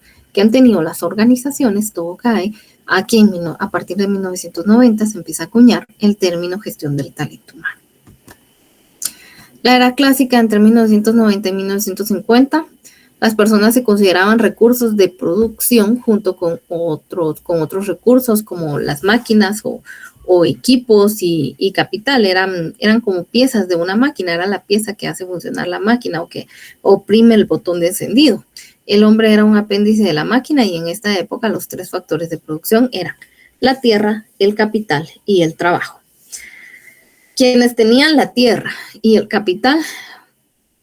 las organizaciones, todo cae aquí a partir de 1990 se empieza a acuñar el término gestión del talento humano. La era clásica entre 1990 y 1950, las personas se consideraban recursos de producción junto con otros recursos como las máquinas o equipos y capital. Eran como piezas de una máquina, era la pieza que hace funcionar la máquina o que oprime el botón de encendido. El hombre era un apéndice de la máquina y en esta época los 3 factores de producción eran la tierra, el capital y el trabajo. Quienes tenían la tierra y el capital,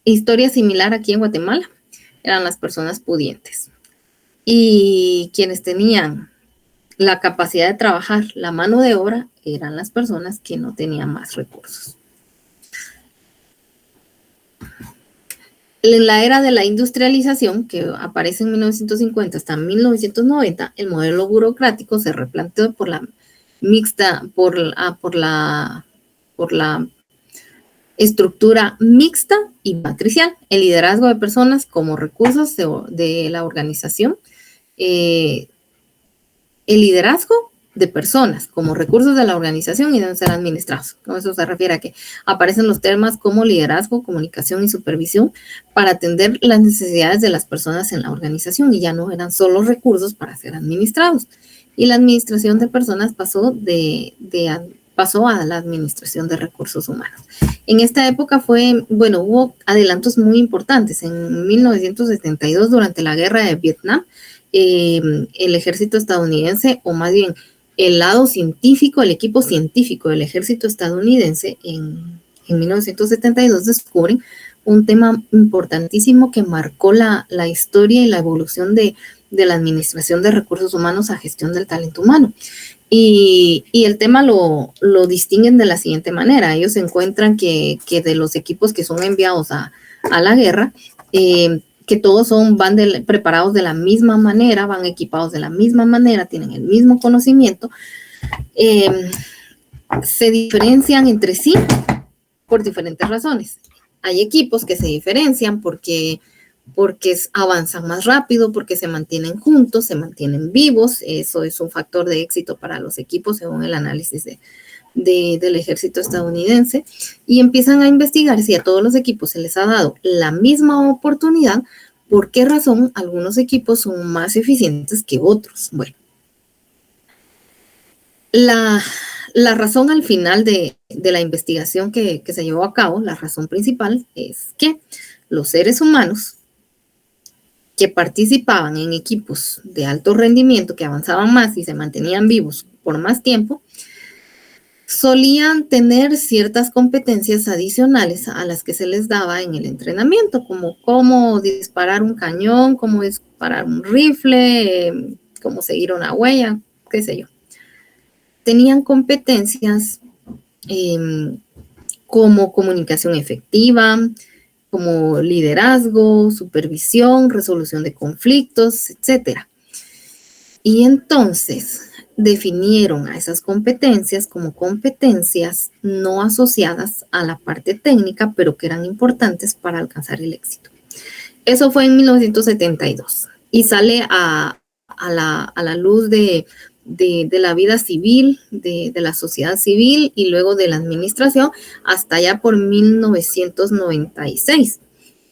historia similar aquí en Guatemala, eran las personas pudientes. Y quienes tenían la capacidad de trabajar, la mano de obra, eran las personas que no tenían más recursos. En la era de la industrialización, que aparece en 1950 hasta 1990, el modelo burocrático se replanteó por la estructura mixta y matricial, el liderazgo de personas como recursos de la organización, el liderazgo de personas como recursos de la organización y deben ser administrados. Con eso se refiere a que aparecen los temas como liderazgo, comunicación y supervisión para atender las necesidades de las personas en la organización y ya no eran solo recursos para ser administrados. Y la administración de personas pasó a la administración de recursos humanos. En esta época hubo adelantos muy importantes. En 1972, durante la guerra de Vietnam, el ejército estadounidense, o más bien el lado científico, el equipo científico del ejército estadounidense, en 1972 descubren un tema importantísimo que marcó la historia y la evolución de la administración de recursos humanos a gestión del talento humano. Y el tema lo distinguen de la siguiente manera. Ellos encuentran que de los equipos que son enviados a la guerra, que todos van preparados de la misma manera, van equipados de la misma manera, tienen el mismo conocimiento, se diferencian entre sí por diferentes razones. Hay equipos que se diferencian porque avanzan más rápido, porque se mantienen juntos, se mantienen vivos. Eso es un factor de éxito para los equipos según el análisis del ejército estadounidense, y empiezan a investigar si a todos los equipos se les ha dado la misma oportunidad, por qué razón algunos equipos son más eficientes que otros. Bueno, la razón al final de la investigación que se llevó a cabo, la razón principal es que los seres humanos que participaban en equipos de alto rendimiento, que avanzaban más y se mantenían vivos por más tiempo, solían tener ciertas competencias adicionales a las que se les daba en el entrenamiento, como cómo disparar un cañón, cómo disparar un rifle, cómo seguir una huella, qué sé yo. Tenían competencias como comunicación efectiva, como liderazgo, supervisión, resolución de conflictos, etc. Y entonces definieron a esas competencias como competencias no asociadas a la parte técnica, pero que eran importantes para alcanzar el éxito. Eso fue en 1972 y sale a la luz de la vida civil, de la sociedad civil y luego de la administración hasta allá por 1996.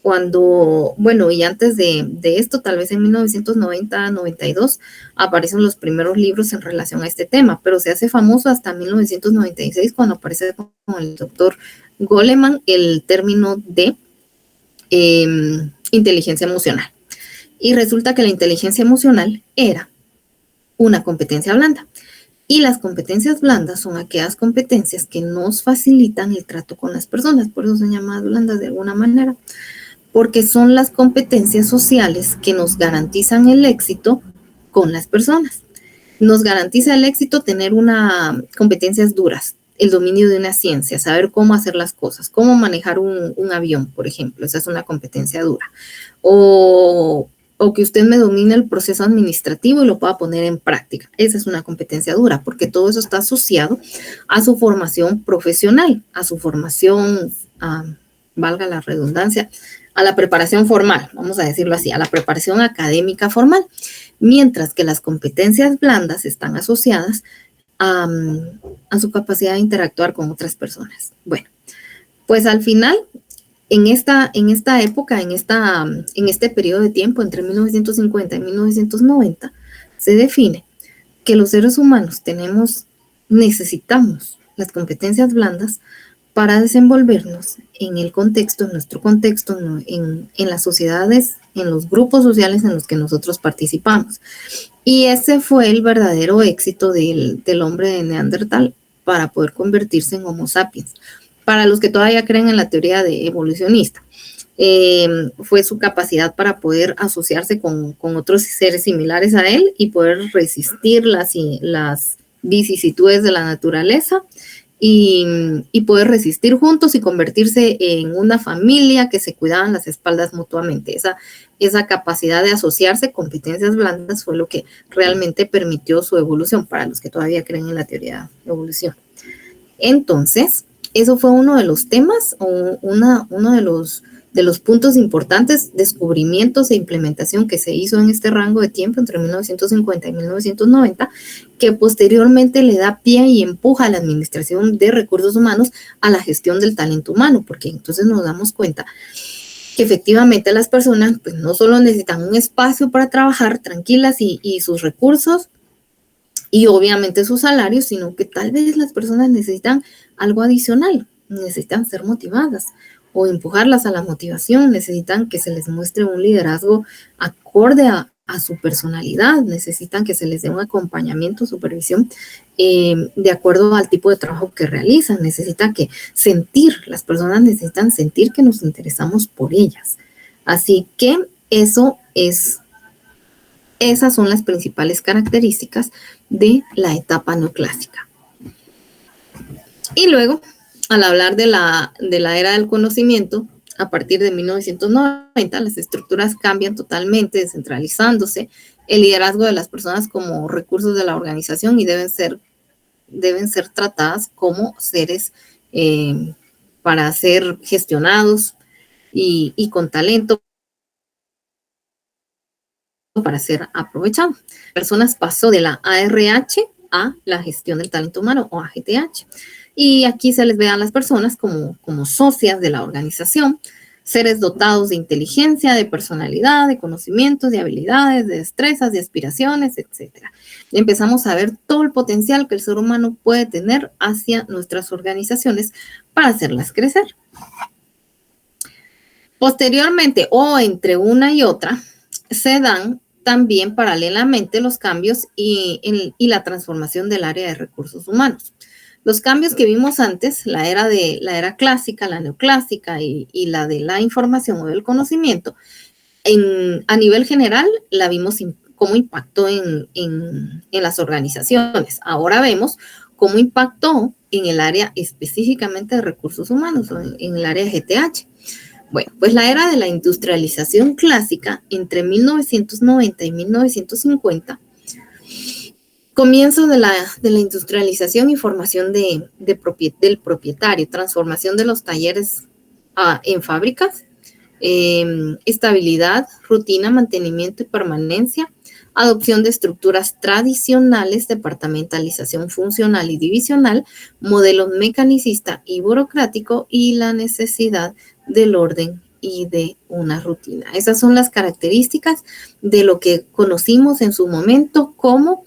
Cuando, bueno, y antes de esto, tal vez en 1990-92, aparecen los primeros libros en relación a este tema, pero se hace famoso hasta 1996 cuando aparece con el doctor Goleman el término de inteligencia emocional. Y resulta que la inteligencia emocional era una competencia blanda. Y las competencias blandas son aquellas competencias que nos facilitan el trato con las personas, por eso se llaman blandas de alguna manera, porque son las competencias sociales que nos garantizan el éxito con las personas. Nos garantiza el éxito tener competencias duras, el dominio de una ciencia, saber cómo hacer las cosas, cómo manejar un avión, por ejemplo, esa es una competencia dura. O que usted me domine el proceso administrativo y lo pueda poner en práctica. Esa es una competencia dura, porque todo eso está asociado a su formación profesional, a su formación, valga la redundancia, a la preparación formal, vamos a decirlo así, a la preparación académica formal, mientras que las competencias blandas están asociadas a su capacidad de interactuar con otras personas. Bueno, pues al final, en esta época, en este periodo de tiempo, entre 1950 y 1990, se define que los seres humanos necesitamos las competencias blandas para desenvolvernos en el contexto, en nuestro contexto, en las sociedades, en los grupos sociales en los que nosotros participamos. Y ese fue el verdadero éxito del hombre de Neandertal para poder convertirse en Homo sapiens. Para los que todavía creen en la teoría de evolucionista, fue su capacidad para poder asociarse con otros seres similares a él y poder resistir las vicisitudes de la naturaleza y poder resistir juntos y convertirse en una familia que se cuidaban las espaldas mutuamente. Esa capacidad de asociarse, competencias blandas, fue lo que realmente permitió su evolución para los que todavía creen en la teoría de evolución. Entonces, eso fue uno de los temas o uno de los puntos importantes, descubrimientos e implementación que se hizo en este rango de tiempo entre 1950 y 1990, que posteriormente le da pie y empuja a la administración de recursos humanos a la gestión del talento humano, porque entonces nos damos cuenta que efectivamente las personas pues no solo necesitan un espacio para trabajar tranquilas y sus recursos y obviamente sus salarios, sino que tal vez las personas necesitan algo adicional, necesitan ser motivadas o empujarlas a la motivación, necesitan que se les muestre un liderazgo acorde a su personalidad, necesitan que se les dé un acompañamiento, supervisión de acuerdo al tipo de trabajo que realizan, las personas necesitan sentir que nos interesamos por ellas. Así que esas son las principales características de la etapa neoclásica. Y luego, al hablar de la era del conocimiento, a partir de 1990, las estructuras cambian totalmente, descentralizándose, el liderazgo de las personas como recursos de la organización y deben ser tratadas como seres para ser gestionados y con talento para ser aprovechados. Personas pasó de la ARH a la gestión del talento humano o AGTH. Y aquí se les ve a las personas como socias de la organización, seres dotados de inteligencia, de personalidad, de conocimientos, de habilidades, de destrezas, de aspiraciones, etc. Empezamos a ver todo el potencial que el ser humano puede tener hacia nuestras organizaciones para hacerlas crecer. Posteriormente, o entre una y otra, se dan también paralelamente los cambios y la transformación del área de recursos humanos. Los cambios que vimos antes, la era clásica, la neoclásica y la de la información o del conocimiento, a nivel general la vimos cómo impactó en las organizaciones. Ahora vemos cómo impactó en el área específicamente de recursos humanos, o en el área de GTH. Bueno, pues la era de la industrialización clásica entre 1990 y 1950, comienzo de la industrialización y formación del propietario, transformación de los talleres en fábricas, estabilidad, rutina, mantenimiento y permanencia, adopción de estructuras tradicionales, departamentalización funcional y divisional, modelo mecanicista y burocrático y la necesidad del orden y de una rutina. Esas son las características de lo que conocimos en su momento como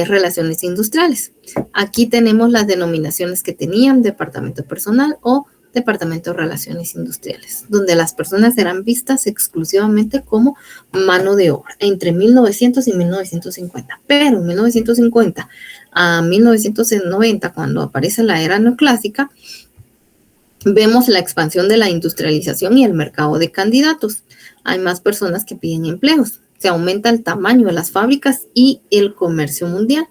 relaciones industriales. Aquí tenemos las denominaciones que tenían: departamento personal o departamento de relaciones industriales, donde las personas eran vistas exclusivamente como mano de obra entre 1900 y 1950. Pero en 1950 a 1990, cuando aparece la era neoclásica, vemos la expansión de la industrialización y el mercado de candidatos. Hay más personas que piden empleos. Se aumenta el tamaño de las fábricas y el comercio mundial.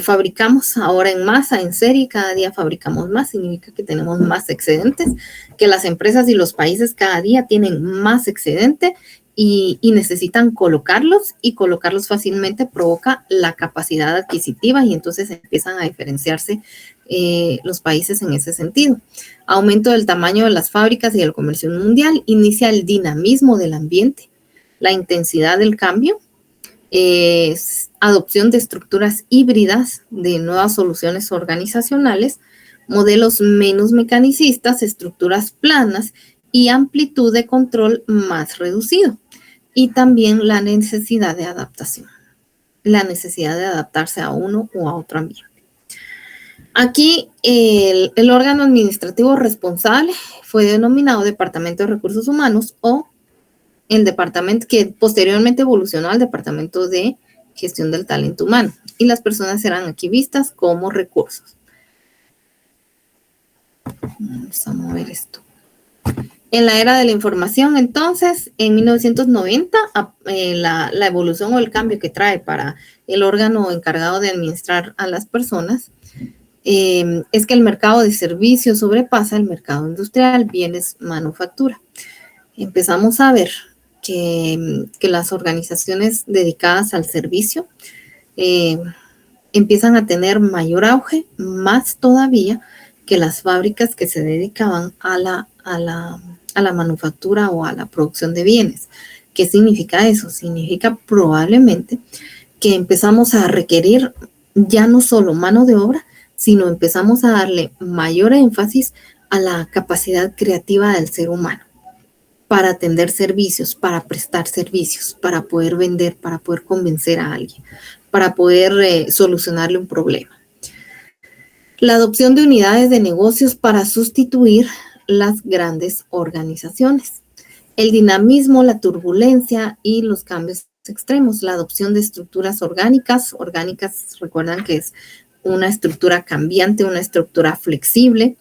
Fabricamos ahora en masa, en serie, cada día fabricamos más, significa que tenemos más excedentes, que las empresas y los países cada día tienen más excedente y necesitan colocarlos, y colocarlos fácilmente provoca la capacidad adquisitiva, y entonces empiezan a diferenciarse los países en ese sentido. Aumento del tamaño de las fábricas y el comercio mundial, inicia el dinamismo del ambiente, la intensidad del cambio, adopción de estructuras híbridas de nuevas soluciones organizacionales, modelos menos mecanicistas, estructuras planas y amplitud de control más reducido. Y también la necesidad de adaptación, la necesidad de adaptarse a uno o a otro ambiente. Aquí el órgano administrativo responsable fue denominado Departamento de Recursos Humanos, o el departamento que posteriormente evolucionó al Departamento de Gestión del Talento Humano, y las personas eran aquí vistas como recursos. Vamos a mover esto. En la era de la información, entonces, en 1990, la evolución o el cambio que trae para el órgano encargado de administrar a las personas es que el mercado de servicios sobrepasa el mercado industrial, bienes, manufactura. Empezamos a ver que las organizaciones dedicadas al servicio empiezan a tener mayor auge, más todavía que las fábricas que se dedicaban a la manufactura o a la producción de bienes. ¿Qué significa eso? Significa probablemente que empezamos a requerir ya no solo mano de obra, sino empezamos a darle mayor énfasis a la capacidad creativa del ser humano para atender servicios, para prestar servicios, para poder vender, para poder convencer a alguien, para poder solucionarle un problema. La adopción de unidades de negocios para sustituir las grandes organizaciones. El dinamismo, la turbulencia y los cambios extremos. La adopción de estructuras orgánicas. Orgánicas, recuerdan que es una estructura cambiante, una estructura flexible.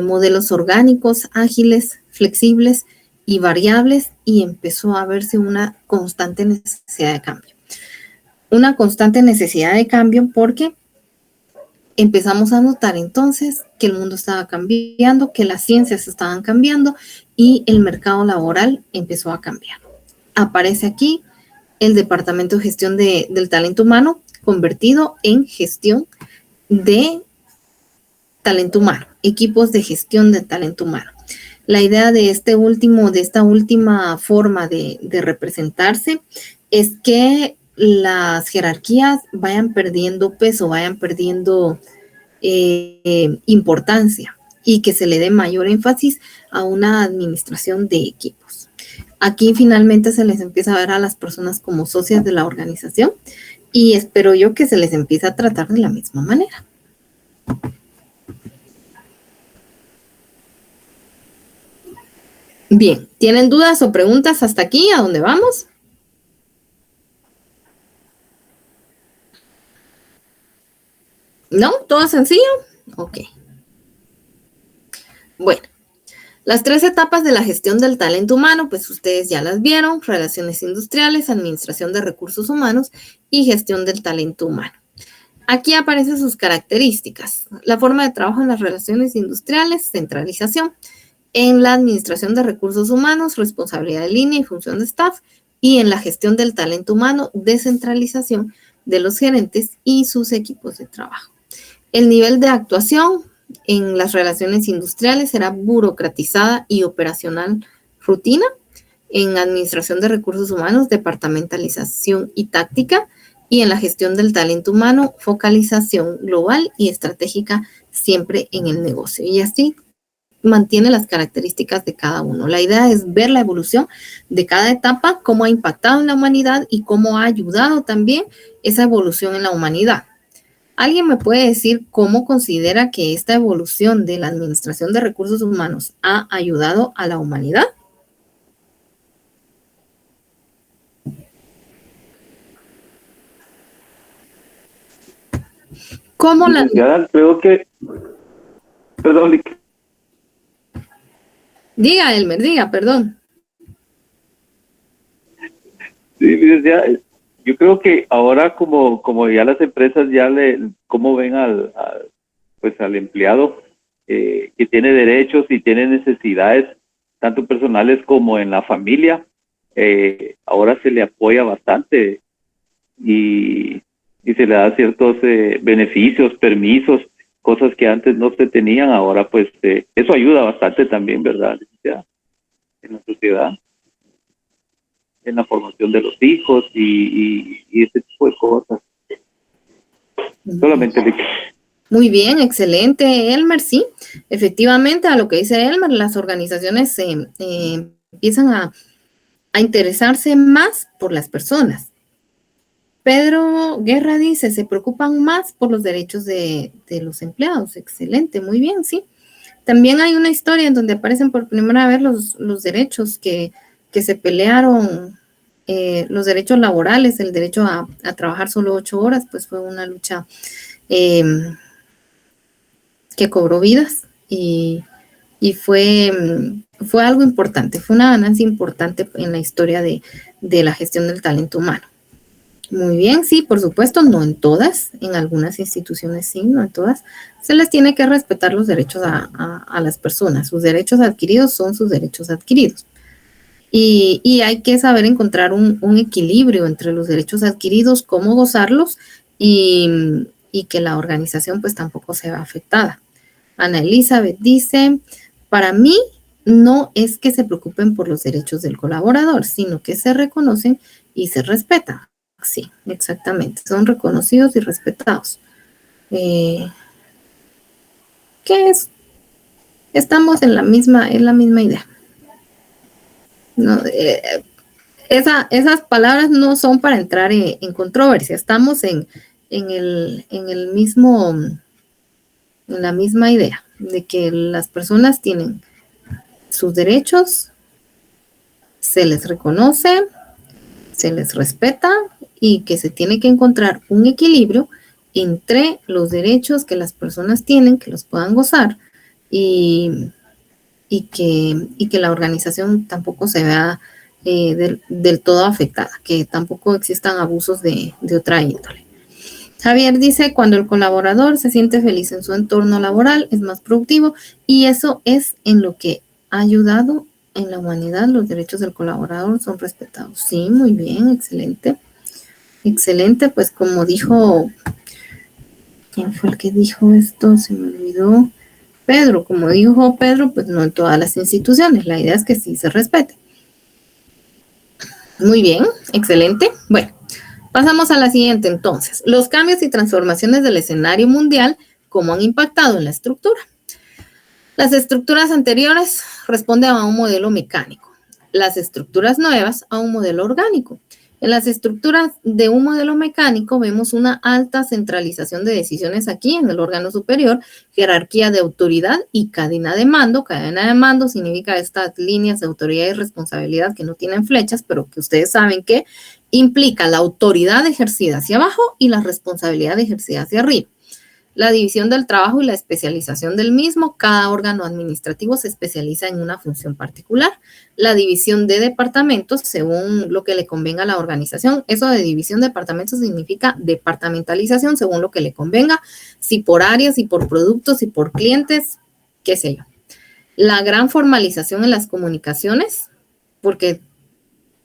Modelos orgánicos, ágiles, flexibles y variables, y empezó a verse una constante necesidad de cambio. Una constante necesidad de cambio porque empezamos a notar entonces que el mundo estaba cambiando, que las ciencias estaban cambiando y el mercado laboral empezó a cambiar. Aparece aquí el Departamento de Gestión del Talento Humano, convertido en gestión de talento humano, equipos de gestión de talento humano. La idea de esta última forma de representarse es que las jerarquías vayan perdiendo peso, vayan perdiendo importancia, y que se le dé mayor énfasis a una administración de equipos. Aquí finalmente se les empieza a ver a las personas como socias de la organización, y espero yo que se les empiece a tratar de la misma manera. Bien, ¿tienen dudas o preguntas hasta aquí, a dónde vamos? ¿No? ¿Todo sencillo? Ok. Bueno, las 3 etapas de la gestión del talento humano, pues ustedes ya las vieron: relaciones industriales, administración de recursos humanos y gestión del talento humano. Aquí aparecen sus características. La forma de trabajo en las relaciones industriales, centralización. En la administración de recursos humanos, responsabilidad de línea y función de staff. Y en la gestión del talento humano, descentralización de los gerentes y sus equipos de trabajo. El nivel de actuación en las relaciones industriales será burocratizada y operacional rutina. En administración de recursos humanos, departamentalización y táctica. Y en la gestión del talento humano, focalización global y estratégica siempre en el negocio. Y así mantiene las características de cada uno. La idea es ver la evolución de cada etapa, cómo ha impactado en la humanidad y cómo ha ayudado también esa evolución en la humanidad. ¿Alguien me puede decir cómo considera que esta evolución de la administración de recursos humanos ha ayudado a la humanidad? ¿Cómo la... Creo que... Perdón. Diga, Elmer, diga, perdón. Sí, yo creo que ahora como ya las empresas cómo ven al empleado que tiene derechos y tiene necesidades tanto personales como en la familia, ahora se le apoya bastante y se le da ciertos beneficios, permisos, cosas que antes no se tenían. Ahora pues eso ayuda bastante también, ¿verdad? En la sociedad, en la formación de los hijos y ese tipo de cosas. Solamente Muy bien, excelente, Elmer. Sí, efectivamente, a lo que dice Elmer, las organizaciones empiezan a interesarse más por las personas. Pedro Guerra dice, se preocupan más por los derechos de los empleados. Excelente, muy bien, sí. También hay una historia en donde aparecen por primera vez los derechos que se pelearon, los derechos laborales, el derecho a trabajar solo 8 horas, pues fue una lucha que cobró vidas y fue algo importante, fue una ganancia importante en la historia de la gestión del talento humano. Muy bien, sí, por supuesto, no en todas, en algunas instituciones sí, no en todas. Se les tiene que respetar los derechos a las personas. Sus derechos adquiridos son sus derechos adquiridos. Y hay que saber encontrar un equilibrio entre los derechos adquiridos, cómo gozarlos y que la organización pues tampoco se vea afectada. Ana Elizabeth dice, para mí no es que se preocupen por los derechos del colaborador, sino que se reconocen y se respetan. Sí, exactamente, son reconocidos y respetados. ¿Qué es? Estamos en la misma idea. No, esas palabras no son para entrar en controversia. Estamos en la misma idea de que las personas tienen sus derechos, se les reconoce, se les respeta y que se tiene que encontrar un equilibrio entre los derechos que las personas tienen, que los puedan gozar y que la organización tampoco se vea del todo afectada, que tampoco existan abusos de otra índole. Javier dice, cuando el colaborador se siente feliz en su entorno laboral, es más productivo y eso es en lo que ha ayudado en la humanidad. Los derechos del colaborador son respetados. Sí, muy bien, excelente. Excelente, pues como dijo, ¿quién fue el que dijo esto? Se me olvidó. Pedro, como dijo Pedro, pues no en todas las instituciones. La idea es que sí se respete. Muy bien, excelente. Bueno, pasamos a la siguiente entonces. Los cambios y transformaciones del escenario mundial, ¿cómo han impactado en la estructura? Las estructuras anteriores responden a un modelo mecánico. Las estructuras nuevas a un modelo orgánico. En las estructuras de un modelo mecánico vemos una alta centralización de decisiones aquí en el órgano superior, jerarquía de autoridad y cadena de mando. Cadena de mando significa estas líneas de autoridad y responsabilidad que no tienen flechas, pero que ustedes saben que implica la autoridad ejercida hacia abajo y la responsabilidad ejercida hacia arriba. La división del trabajo y la especialización del mismo. Cada órgano administrativo se especializa en una función particular. La división de departamentos según lo que le convenga a la organización. Eso de división de departamentos significa departamentalización según lo que le convenga, si por áreas, si por productos, si por clientes, qué sé yo. La gran formalización en las comunicaciones, porque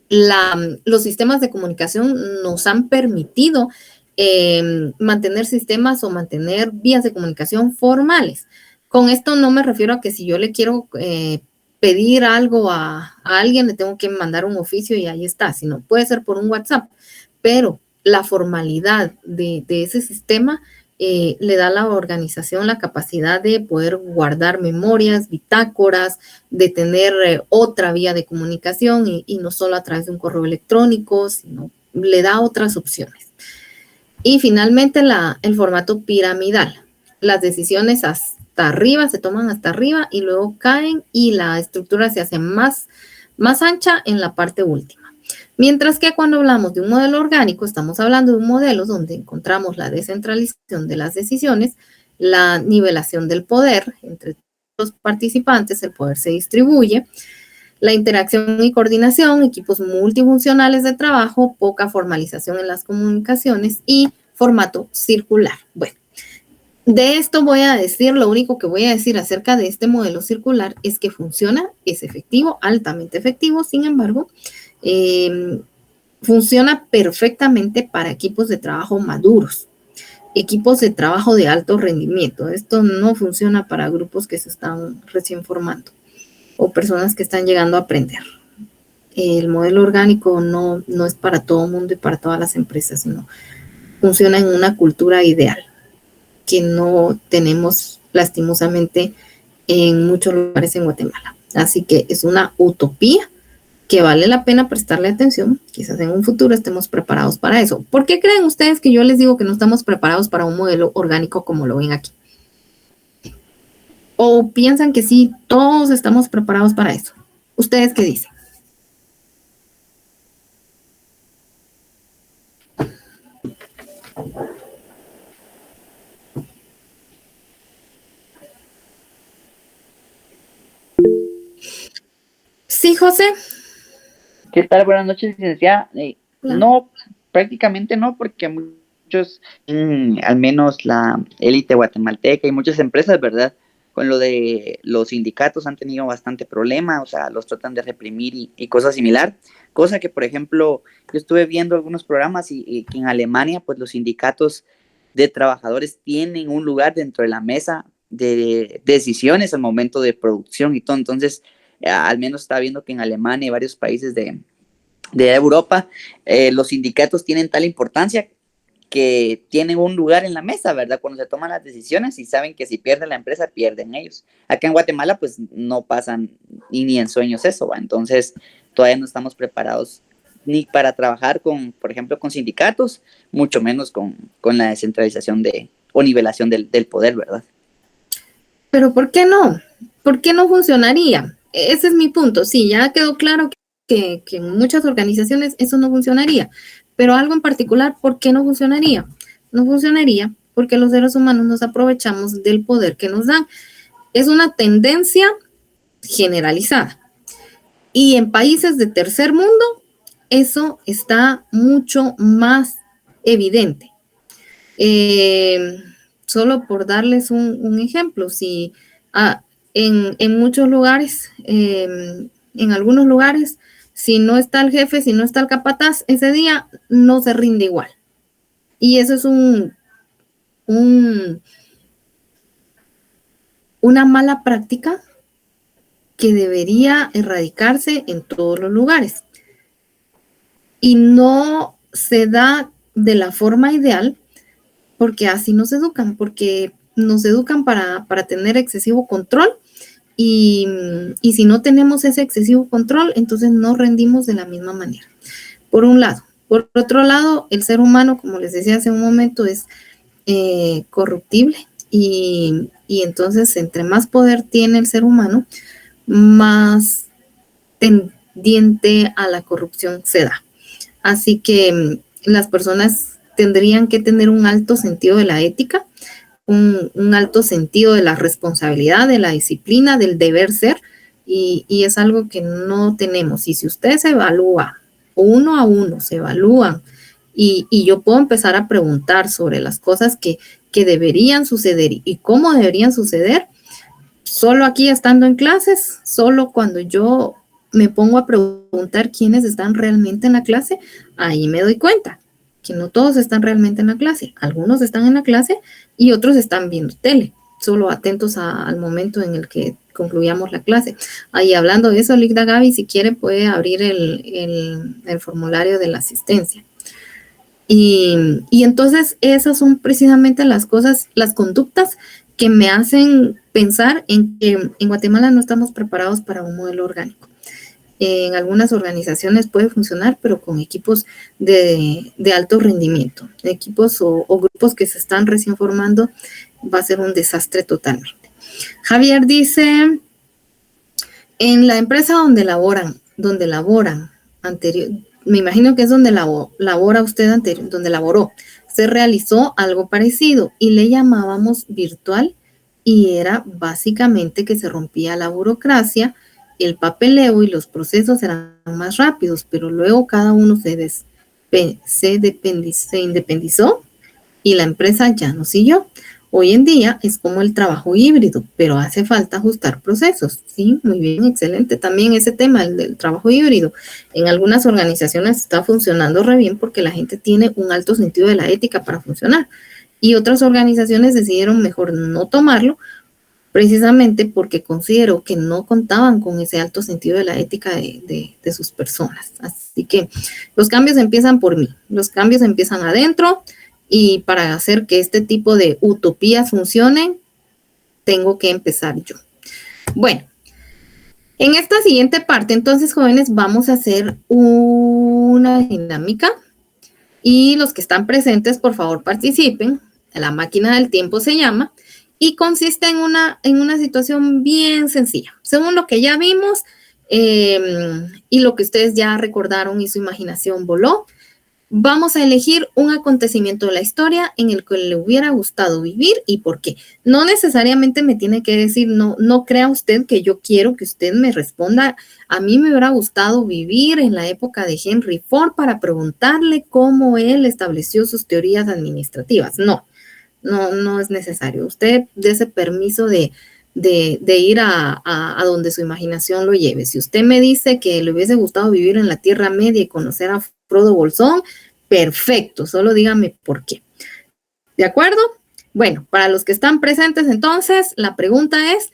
los sistemas de comunicación nos han permitido mantener sistemas o mantener vías de comunicación formales. Con esto no me refiero a que si yo le quiero pedir algo a alguien, le tengo que mandar un oficio y ahí está, sino puede ser por un WhatsApp, pero la formalidad de ese sistema le da a la organización la capacidad de poder guardar memorias, bitácoras, de tener otra vía de comunicación y no solo a través de un correo electrónico, sino le da otras opciones. Y finalmente el formato piramidal. Las decisiones hasta arriba se toman hasta arriba y luego caen y la estructura se hace más ancha en la parte última. Mientras que cuando hablamos de un modelo orgánico, estamos hablando de un modelo donde encontramos la descentralización de las decisiones, la nivelación del poder entre los participantes, el poder se distribuye, la interacción y coordinación, equipos multifuncionales de trabajo, poca formalización en las comunicaciones y formato circular. Bueno, de esto voy a decir, lo único que voy a decir acerca de este modelo circular es que funciona, es efectivo, altamente efectivo, sin embargo, funciona perfectamente para equipos de trabajo maduros, equipos de trabajo de alto rendimiento. Esto no funciona para grupos que se están recién formando o personas que están llegando a aprender. El modelo orgánico no es para todo el mundo y para todas las empresas, sino funciona en una cultura ideal que no tenemos lastimosamente en muchos lugares en Guatemala. Así que es una utopía que vale la pena prestarle atención. Quizás en un futuro estemos preparados para eso. ¿Por qué creen ustedes que yo les digo que no estamos preparados para un modelo orgánico como lo ven aquí? ¿O piensan que sí, todos estamos preparados para eso? ¿Ustedes qué dicen? Sí, José. ¿Qué tal? Buenas noches, licenciada. No, prácticamente no, porque muchos, al menos la élite guatemalteca y muchas empresas, ¿verdad? Con lo de los sindicatos han tenido bastante problema, o sea, los tratan de reprimir y cosas similar. Cosa que, por ejemplo, yo estuve viendo algunos programas y que en Alemania, pues los sindicatos de trabajadores tienen un lugar dentro de la mesa de decisiones al momento de producción y todo. Entonces, al menos estaba viendo que en Alemania y varios países de Europa, los sindicatos tienen tal importancia que tienen un lugar en la mesa, ¿verdad? Cuando se toman las decisiones y saben que si pierde la empresa, pierden ellos. Acá en Guatemala, pues no pasan ni en sueños eso, ¿va? Entonces, todavía no estamos preparados ni para trabajar con, por ejemplo, con sindicatos, mucho menos con la descentralización o nivelación del poder, ¿verdad? Pero ¿por qué no? ¿Por qué no funcionaría? Ese es mi punto. Sí, ya quedó claro que en muchas organizaciones eso no funcionaría. Pero algo en particular, ¿por qué no funcionaría? No funcionaría porque los seres humanos nos aprovechamos del poder que nos dan. Es una tendencia generalizada. Y en países de tercer mundo, eso está mucho más evidente. Solo por darles un ejemplo, si en muchos lugares, en algunos lugares, si no está el jefe, si no está el capataz, ese día no se rinde igual. Y eso es una mala práctica que debería erradicarse en todos los lugares. Y no se da de la forma ideal porque así nos educan, porque nos educan para tener excesivo control. Y si no tenemos ese excesivo control, entonces no rendimos de la misma manera. Por un lado. Por otro lado, el ser humano, como les decía hace un momento, es corruptible y entonces entre más poder tiene el ser humano, más tendiente a la corrupción se da. Así que las personas tendrían que tener un alto sentido de la ética, un alto sentido de la responsabilidad, de la disciplina, del deber ser, y es algo que no tenemos. Y si usted se evalúa, uno a uno se evalúan, y yo puedo empezar a preguntar sobre las cosas que deberían suceder y cómo deberían suceder, solo aquí estando en clases, solo cuando yo me pongo a preguntar quiénes están realmente en la clase, ahí me doy cuenta que no todos están realmente en la clase. Algunos están en la clase y otros están viendo tele, solo atentos al momento en el que concluyamos la clase. Ahí hablando de eso, Ligda Gaby, si quiere puede abrir el formulario de la asistencia. Y entonces esas son precisamente las cosas, las conductas que me hacen pensar en que en Guatemala no estamos preparados para un modelo orgánico. En algunas organizaciones puede funcionar, pero con equipos de alto rendimiento, equipos o grupos que se están recién formando, va a ser un desastre totalmente. Javier dice, en la empresa donde laboran anterior, me imagino que es donde labora usted anterior, donde laboró, se realizó algo parecido y le llamábamos virtual, y era básicamente que se rompía la burocracia, el papeleo y los procesos eran más rápidos, pero luego cada uno se independizó y la empresa ya no siguió. Hoy en día es como el trabajo híbrido, pero hace falta ajustar procesos. Sí, muy bien, excelente. También ese tema, el del trabajo híbrido, en algunas organizaciones está funcionando re bien porque la gente tiene un alto sentido de la ética para funcionar. Y otras organizaciones decidieron mejor no tomarlo, precisamente porque considero que no contaban con ese alto sentido de la ética de sus personas. Así que los cambios empiezan por mí, los cambios empiezan adentro, y para hacer que este tipo de utopías funcionen, tengo que empezar yo. Bueno, en esta siguiente parte, entonces, jóvenes, vamos a hacer una dinámica, y los que están presentes, por favor, participen. La máquina del tiempo se llama, y consiste en una situación bien sencilla. Según lo que ya vimos y lo que ustedes ya recordaron y su imaginación voló, vamos a elegir un acontecimiento de la historia en el que le hubiera gustado vivir y por qué. No necesariamente me tiene que decir, no crea usted que yo quiero que usted me responda, a mí me hubiera gustado vivir en la época de Henry Ford para preguntarle cómo él estableció sus teorías administrativas. No es necesario. Usted dése permiso de ir a donde su imaginación lo lleve. Si usted me dice que le hubiese gustado vivir en la Tierra Media y conocer a Frodo Bolsón, perfecto, solo dígame por qué. ¿De acuerdo? Bueno, para los que están presentes entonces, la pregunta es,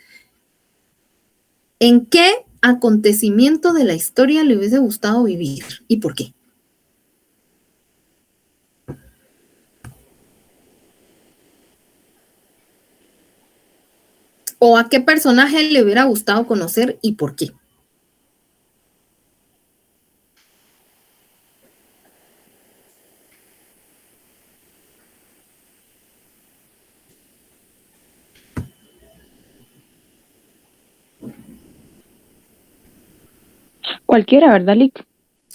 ¿en qué acontecimiento de la historia le hubiese gustado vivir y por qué? ¿O a qué personaje le hubiera gustado conocer y por qué? Cualquiera, ¿verdad, Lick?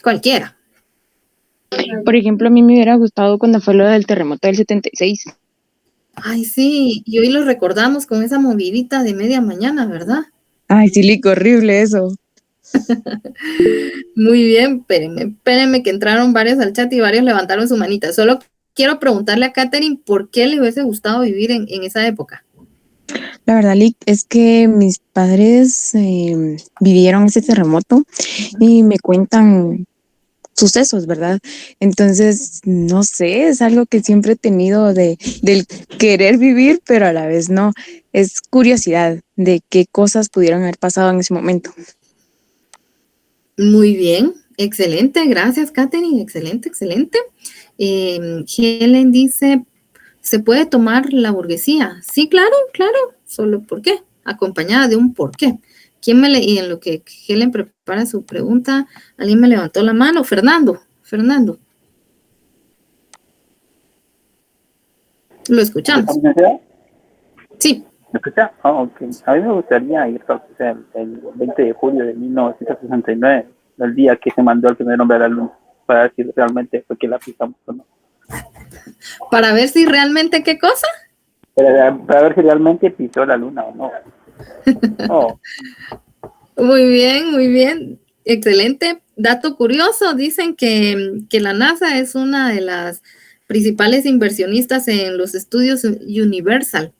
Cualquiera. Por ejemplo, a mí me hubiera gustado cuando fue lo del terremoto del 76. Ay, sí, y hoy lo recordamos con esa movidita de media mañana, ¿verdad? Ay, sí, Lick, horrible eso. Muy bien, espérenme que entraron varios al chat y varios levantaron su manita. Solo quiero preguntarle a Katherine por qué le hubiese gustado vivir en esa época. La verdad, Lick, es que mis padres vivieron ese terremoto y me cuentan sucesos, ¿verdad? Entonces, no sé, es algo que siempre he tenido del querer vivir, pero a la vez no. Es curiosidad de qué cosas pudieron haber pasado en ese momento. Muy bien, excelente, gracias, Katherine, excelente. Helen dice, ¿se puede tomar la burguesía? Sí, claro, solo ¿por qué? Acompañada de un por qué. Y en lo que Helen prepara su pregunta, alguien me levantó la mano. Fernando. Lo escuchamos. Sí. ¿Me escucha? Ok. A mí me gustaría ir el 20 de julio de 1969, el día que se mandó el primer hombre a la luna, para ver si realmente fue que la pisamos o no. ¿Para ver si realmente qué cosa? para ver si realmente pisó la luna o no. Oh. Muy bien, excelente. Dato curioso, dicen que la NASA es una de las principales inversionistas en los estudios Universal,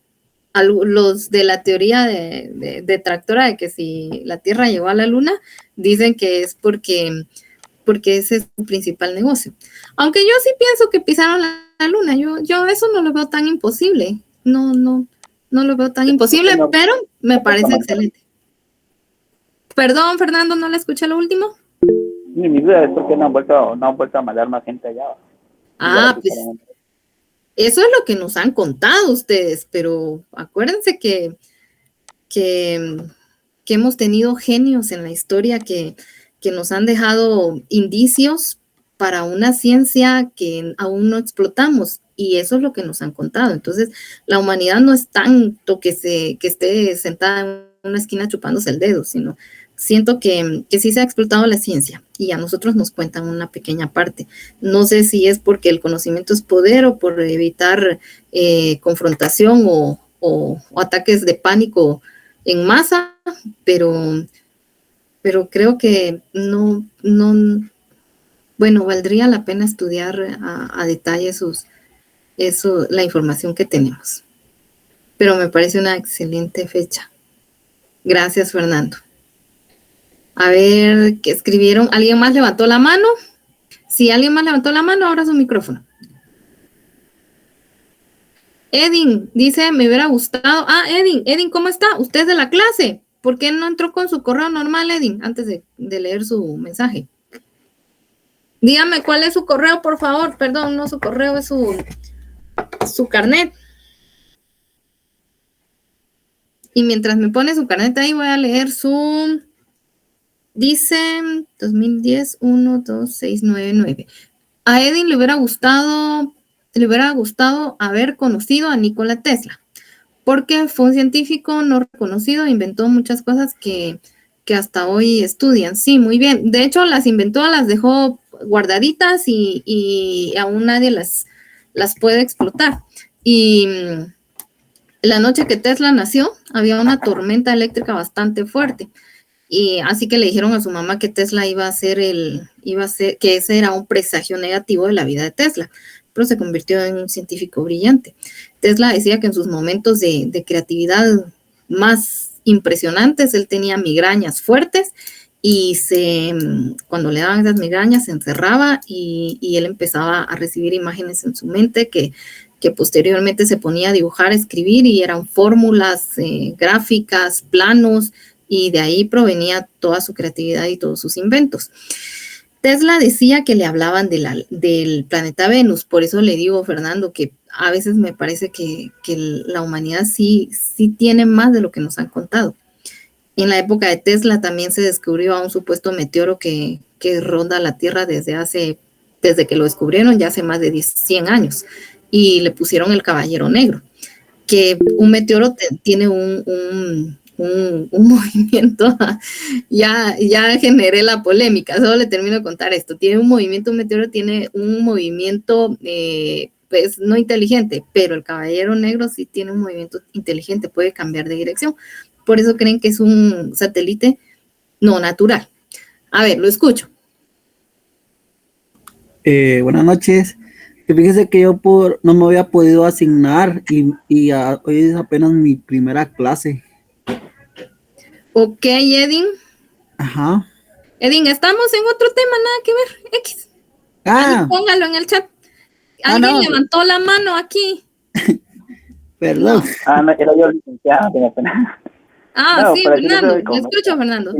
los de la teoría detractora de que si la Tierra llegó a la Luna, dicen que es porque ese es su principal negocio. Aunque yo sí pienso que pisaron la Luna, yo eso no lo veo tan imposible, no lo veo tan imposible, pero me parece excelente. Perdón, Fernando, ¿no le escuché lo último? Mi duda es por qué no han vuelto a mandar más gente allá. Pues eso es lo que nos han contado ustedes, pero acuérdense que hemos tenido genios en la historia que nos han dejado indicios para una ciencia que aún no explotamos, y eso es lo que nos han contado. Entonces, la humanidad no es tanto que esté sentada en una esquina chupándose el dedo, sino siento que sí se ha explotado la ciencia y a nosotros nos cuentan una pequeña parte. No sé si es porque el conocimiento es poder o por evitar confrontación o ataques de pánico en masa, pero creo que no, bueno, valdría la pena estudiar a detalle la información que tenemos. Pero me parece una excelente fecha. Gracias, Fernando. A ver, ¿qué escribieron? ¿Alguien más levantó la mano? Si alguien más levantó la mano, abra su micrófono. Edin dice, me hubiera gustado. Edin, ¿cómo está? Usted es de la clase. ¿Por qué no entró con su correo normal, Edin, antes de leer su mensaje? Dígame cuál es su correo, por favor. Perdón, no su correo, es su carnet. Y mientras me pone su carnet ahí, voy a leer su... Dice 2010 12699. A Edin le hubiera gustado haber conocido a Nikola Tesla, porque fue un científico no reconocido, inventó muchas cosas que hasta hoy estudian. Sí, muy bien. De hecho, las inventó, las dejó guardaditas y aún nadie las puede explotar. Y la noche que Tesla nació, había una tormenta eléctrica bastante fuerte. Y así que le dijeron a su mamá que Tesla iba a ser que ese era un presagio negativo de la vida de Tesla, pero se convirtió en un científico brillante. Tesla decía que en sus momentos de creatividad más impresionantes, él tenía migrañas fuertes y cuando le daban esas migrañas se encerraba y él empezaba a recibir imágenes en su mente que posteriormente se ponía a dibujar, a escribir, y eran fórmulas, gráficas, planos, y de ahí provenía toda su creatividad y todos sus inventos. Tesla decía que le hablaban del planeta Venus, por eso le digo, Fernando, que a veces me parece que la humanidad sí tiene más de lo que nos han contado. En la época de Tesla también se descubrió a un supuesto meteoro que ronda la Tierra desde que lo descubrieron, ya hace más de 100 años, y le pusieron el Caballero Negro, que un meteoro tiene un movimiento, ya generé la polémica, solo le termino de contar esto. Un meteoro tiene un movimiento, pues no inteligente, pero el Caballero Negro sí tiene un movimiento inteligente, puede cambiar de dirección. Por eso creen que es un satélite no natural. A ver, lo escucho. Buenas noches. Fíjese que yo no me había podido asignar y hoy es apenas mi primera clase. Ok, Edin. Ajá. Edin, estamos en otro tema, nada que ver. X. Póngalo en el chat. Alguien levantó la mano aquí. Perdón. No, era yo licenciado, tengo pena. Sí, Fernando. Lo escucho, Fernando.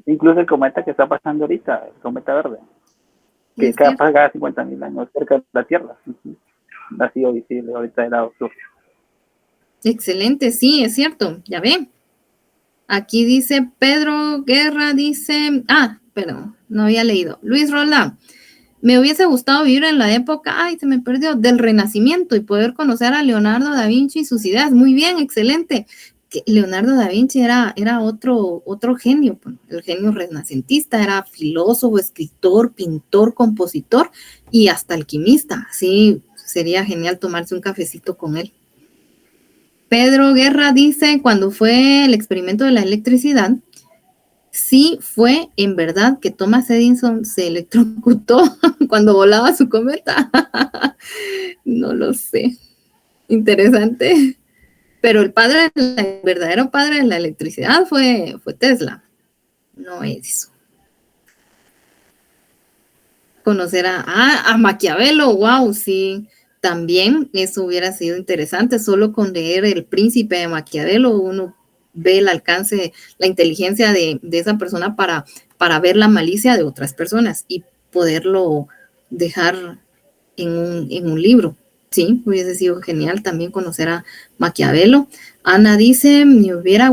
Incluso el cometa que está pasando ahorita, el cometa verde, que pasa cada 50.000 años cerca de la Tierra. Ha sido visible ahorita del lado sur. Excelente, sí, es cierto. Ya ven. Aquí dice Pedro Guerra, dice, pero no había leído. Luis Roldán, me hubiese gustado vivir en la época, se me perdió, del Renacimiento y poder conocer a Leonardo da Vinci y sus ideas. Muy bien, excelente. Leonardo da Vinci era otro genio, el genio renacentista, era filósofo, escritor, pintor, compositor y hasta alquimista. Sí, sería genial tomarse un cafecito con él. Pedro Guerra dice, cuando fue el experimento de la electricidad, sí fue en verdad que Thomas Edison se electrocutó cuando volaba su cometa. No lo sé. Interesante. Pero el verdadero padre de la electricidad fue Tesla, no Edison. Conocer a Maquiavelo, wow, sí. También eso hubiera sido interesante. Solo con leer El Príncipe de Maquiavelo uno ve el alcance, la inteligencia de esa persona para ver la malicia de otras personas y poderlo dejar en un libro. Sí, hubiese sido genial también conocer a Maquiavelo. Ana dice, me hubiera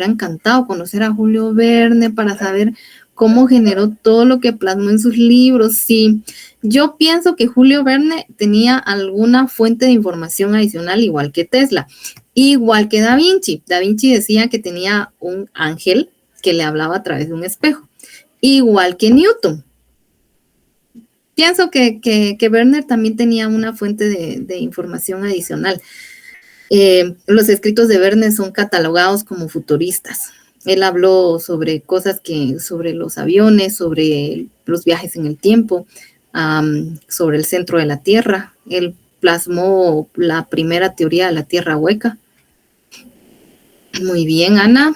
encantado conocer a Julio Verne para saber cómo generó todo lo que plasmó en sus libros. Sí, yo pienso que Julio Verne tenía alguna fuente de información adicional, igual que Tesla, igual que Da Vinci. Da Vinci decía que tenía un ángel que le hablaba a través de un espejo, igual que Newton. Pienso que Werner también tenía una fuente de información adicional. Los escritos de Werner son catalogados como futuristas. Él habló sobre cosas sobre los aviones, sobre los viajes en el tiempo, sobre el centro de la Tierra. Él plasmó la primera teoría de la Tierra hueca. Muy bien, Ana.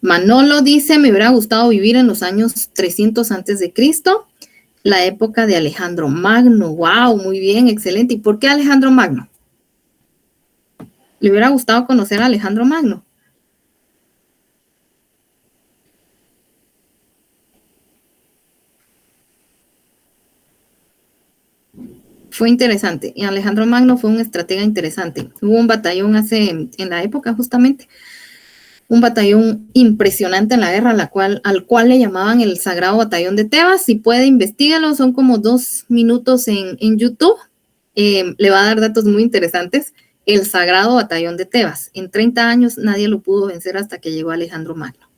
Manolo dice, me hubiera gustado vivir en los años 300 antes de Cristo. La época de Alejandro Magno. Wow, muy bien, excelente. ¿Y por qué Alejandro Magno? ¿Le hubiera gustado conocer a Alejandro Magno? Fue interesante. Y Alejandro Magno fue un estratega interesante. Hubo un batallón en la época justamente, un batallón impresionante en la guerra, al cual le llamaban el Sagrado Batallón de Tebas. Si puede, investígalo, son como 2 minutos en YouTube. Le va a dar datos muy interesantes. El Sagrado Batallón de Tebas. En 30 años nadie lo pudo vencer hasta que llegó Alejandro Magno.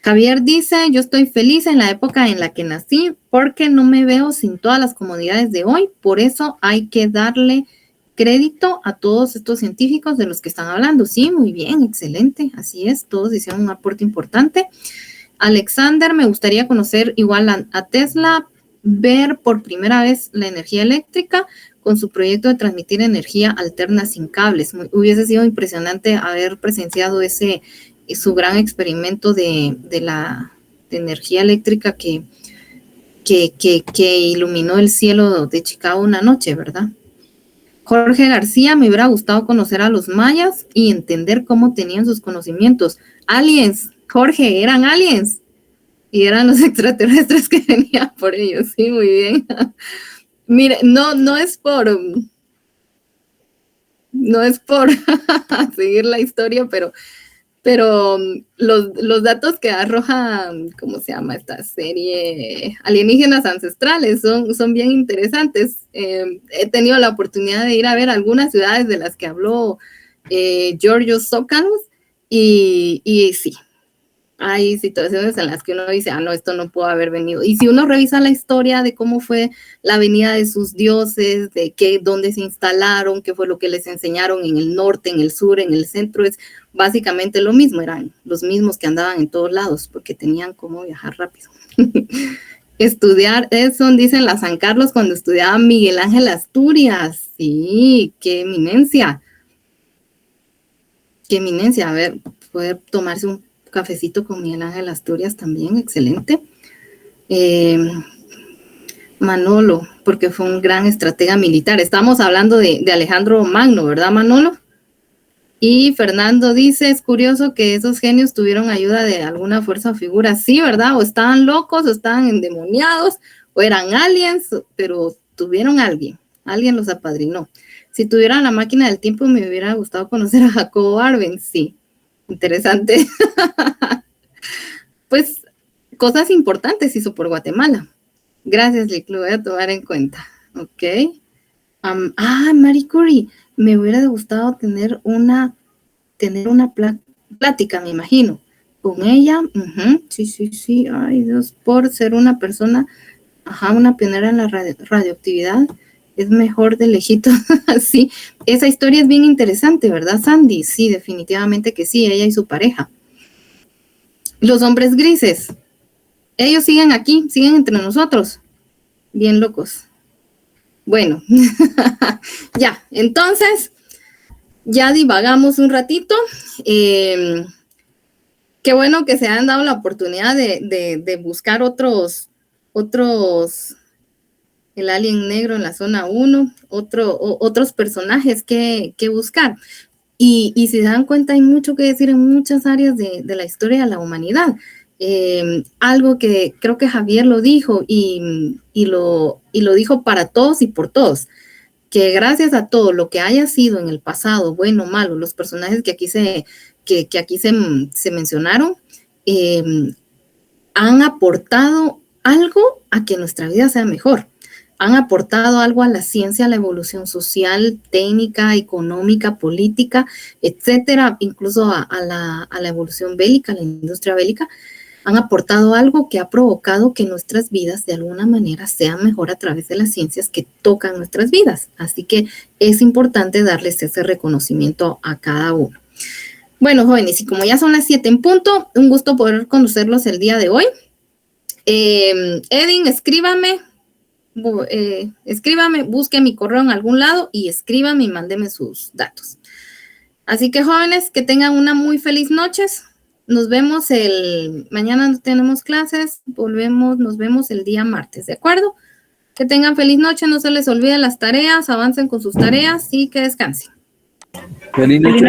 Javier dice, yo estoy feliz en la época en la que nací porque no me veo sin todas las comodidades de hoy. Por eso hay que darle crédito a todos estos científicos de los que están hablando. Sí, muy bien, excelente, así es, todos hicieron un aporte importante. Alexander, me gustaría conocer igual a Tesla, ver por primera vez la energía eléctrica con su proyecto de transmitir energía alterna sin cables. Hubiese sido impresionante haber presenciado su gran experimento de energía eléctrica que iluminó el cielo de Chicago una noche, ¿verdad? Jorge García, me hubiera gustado conocer a los mayas y entender cómo tenían sus conocimientos. Aliens, Jorge, eran aliens. Y eran los extraterrestres que venían por ellos. Sí, muy bien. Mire, no es por seguir la historia, pero los datos que arroja, ¿cómo se llama esta serie? Alienígenas Ancestrales, son bien interesantes. He tenido la oportunidad de ir a ver algunas ciudades de las que habló Giorgio Tsoukalos y sí, hay situaciones en las que uno dice, no, esto no pudo haber venido. Y si uno revisa la historia de cómo fue la venida de sus dioses, de dónde se instalaron, qué fue lo que les enseñaron en el norte, en el sur, en el centro, es básicamente lo mismo, eran los mismos que andaban en todos lados, porque tenían cómo viajar rápido. Estudiar Edson, dicen la San Carlos, cuando estudiaba Miguel Ángel Asturias. Sí, qué eminencia. Qué eminencia. A ver, poder tomarse un cafecito con Miguel Ángel Asturias también, excelente. Manolo, porque fue un gran estratega militar. Estamos hablando de Alejandro Magno, ¿verdad, Manolo? Y Fernando dice, es curioso que esos genios tuvieron ayuda de alguna fuerza o figura. Sí, ¿verdad? O estaban locos, o estaban endemoniados, o eran aliens, pero tuvieron alguien los apadrinó. Si tuvieran la máquina del tiempo, me hubiera gustado conocer a Jacobo Arbenz. Sí, interesante. Pues, cosas importantes hizo por Guatemala. Gracias, Lick, lo voy a tomar en cuenta. Ok. Marie Curie, me hubiera gustado tener una plática, me imagino, con ella. Sí. Ay, Dios, por ser una persona, una pionera en la radioactividad es mejor de lejitos. Sí, esa historia es bien interesante, ¿verdad, Sandy? Sí, definitivamente que sí, ella y su pareja. Los hombres grises, ellos siguen aquí, siguen entre nosotros, bien locos. Bueno, ya, entonces, ya divagamos un ratito. Qué bueno que se han dado la oportunidad de buscar otros, el alien negro en la zona 1, otros personajes que buscar. Y si se dan cuenta, hay mucho que decir en muchas áreas de la historia de la humanidad. Algo que creo que Javier lo dijo y lo dijo para todos y por todos, que gracias a todo lo que haya sido en el pasado, bueno o malo, los personajes que aquí se mencionaron, han aportado algo a que nuestra vida sea mejor. Han aportado algo a la ciencia, a la evolución social, técnica, económica, política, etcétera, incluso a la evolución bélica, a la industria bélica. Han aportado algo que ha provocado que nuestras vidas de alguna manera sean mejor a través de las ciencias que tocan nuestras vidas. Así que es importante darles ese reconocimiento a cada uno. Bueno, jóvenes, y como ya son las 7 en punto, un gusto poder conocerlos el día de hoy. Edin, escríbame, busque mi correo en algún lado y escríbame y mándeme sus datos. Así que, jóvenes, que tengan una muy feliz noche. Nos vemos mañana no tenemos clases, nos vemos el día martes, ¿de acuerdo? Que tengan feliz noche, no se les olviden las tareas, avancen con sus tareas y que descansen. Feliz noche.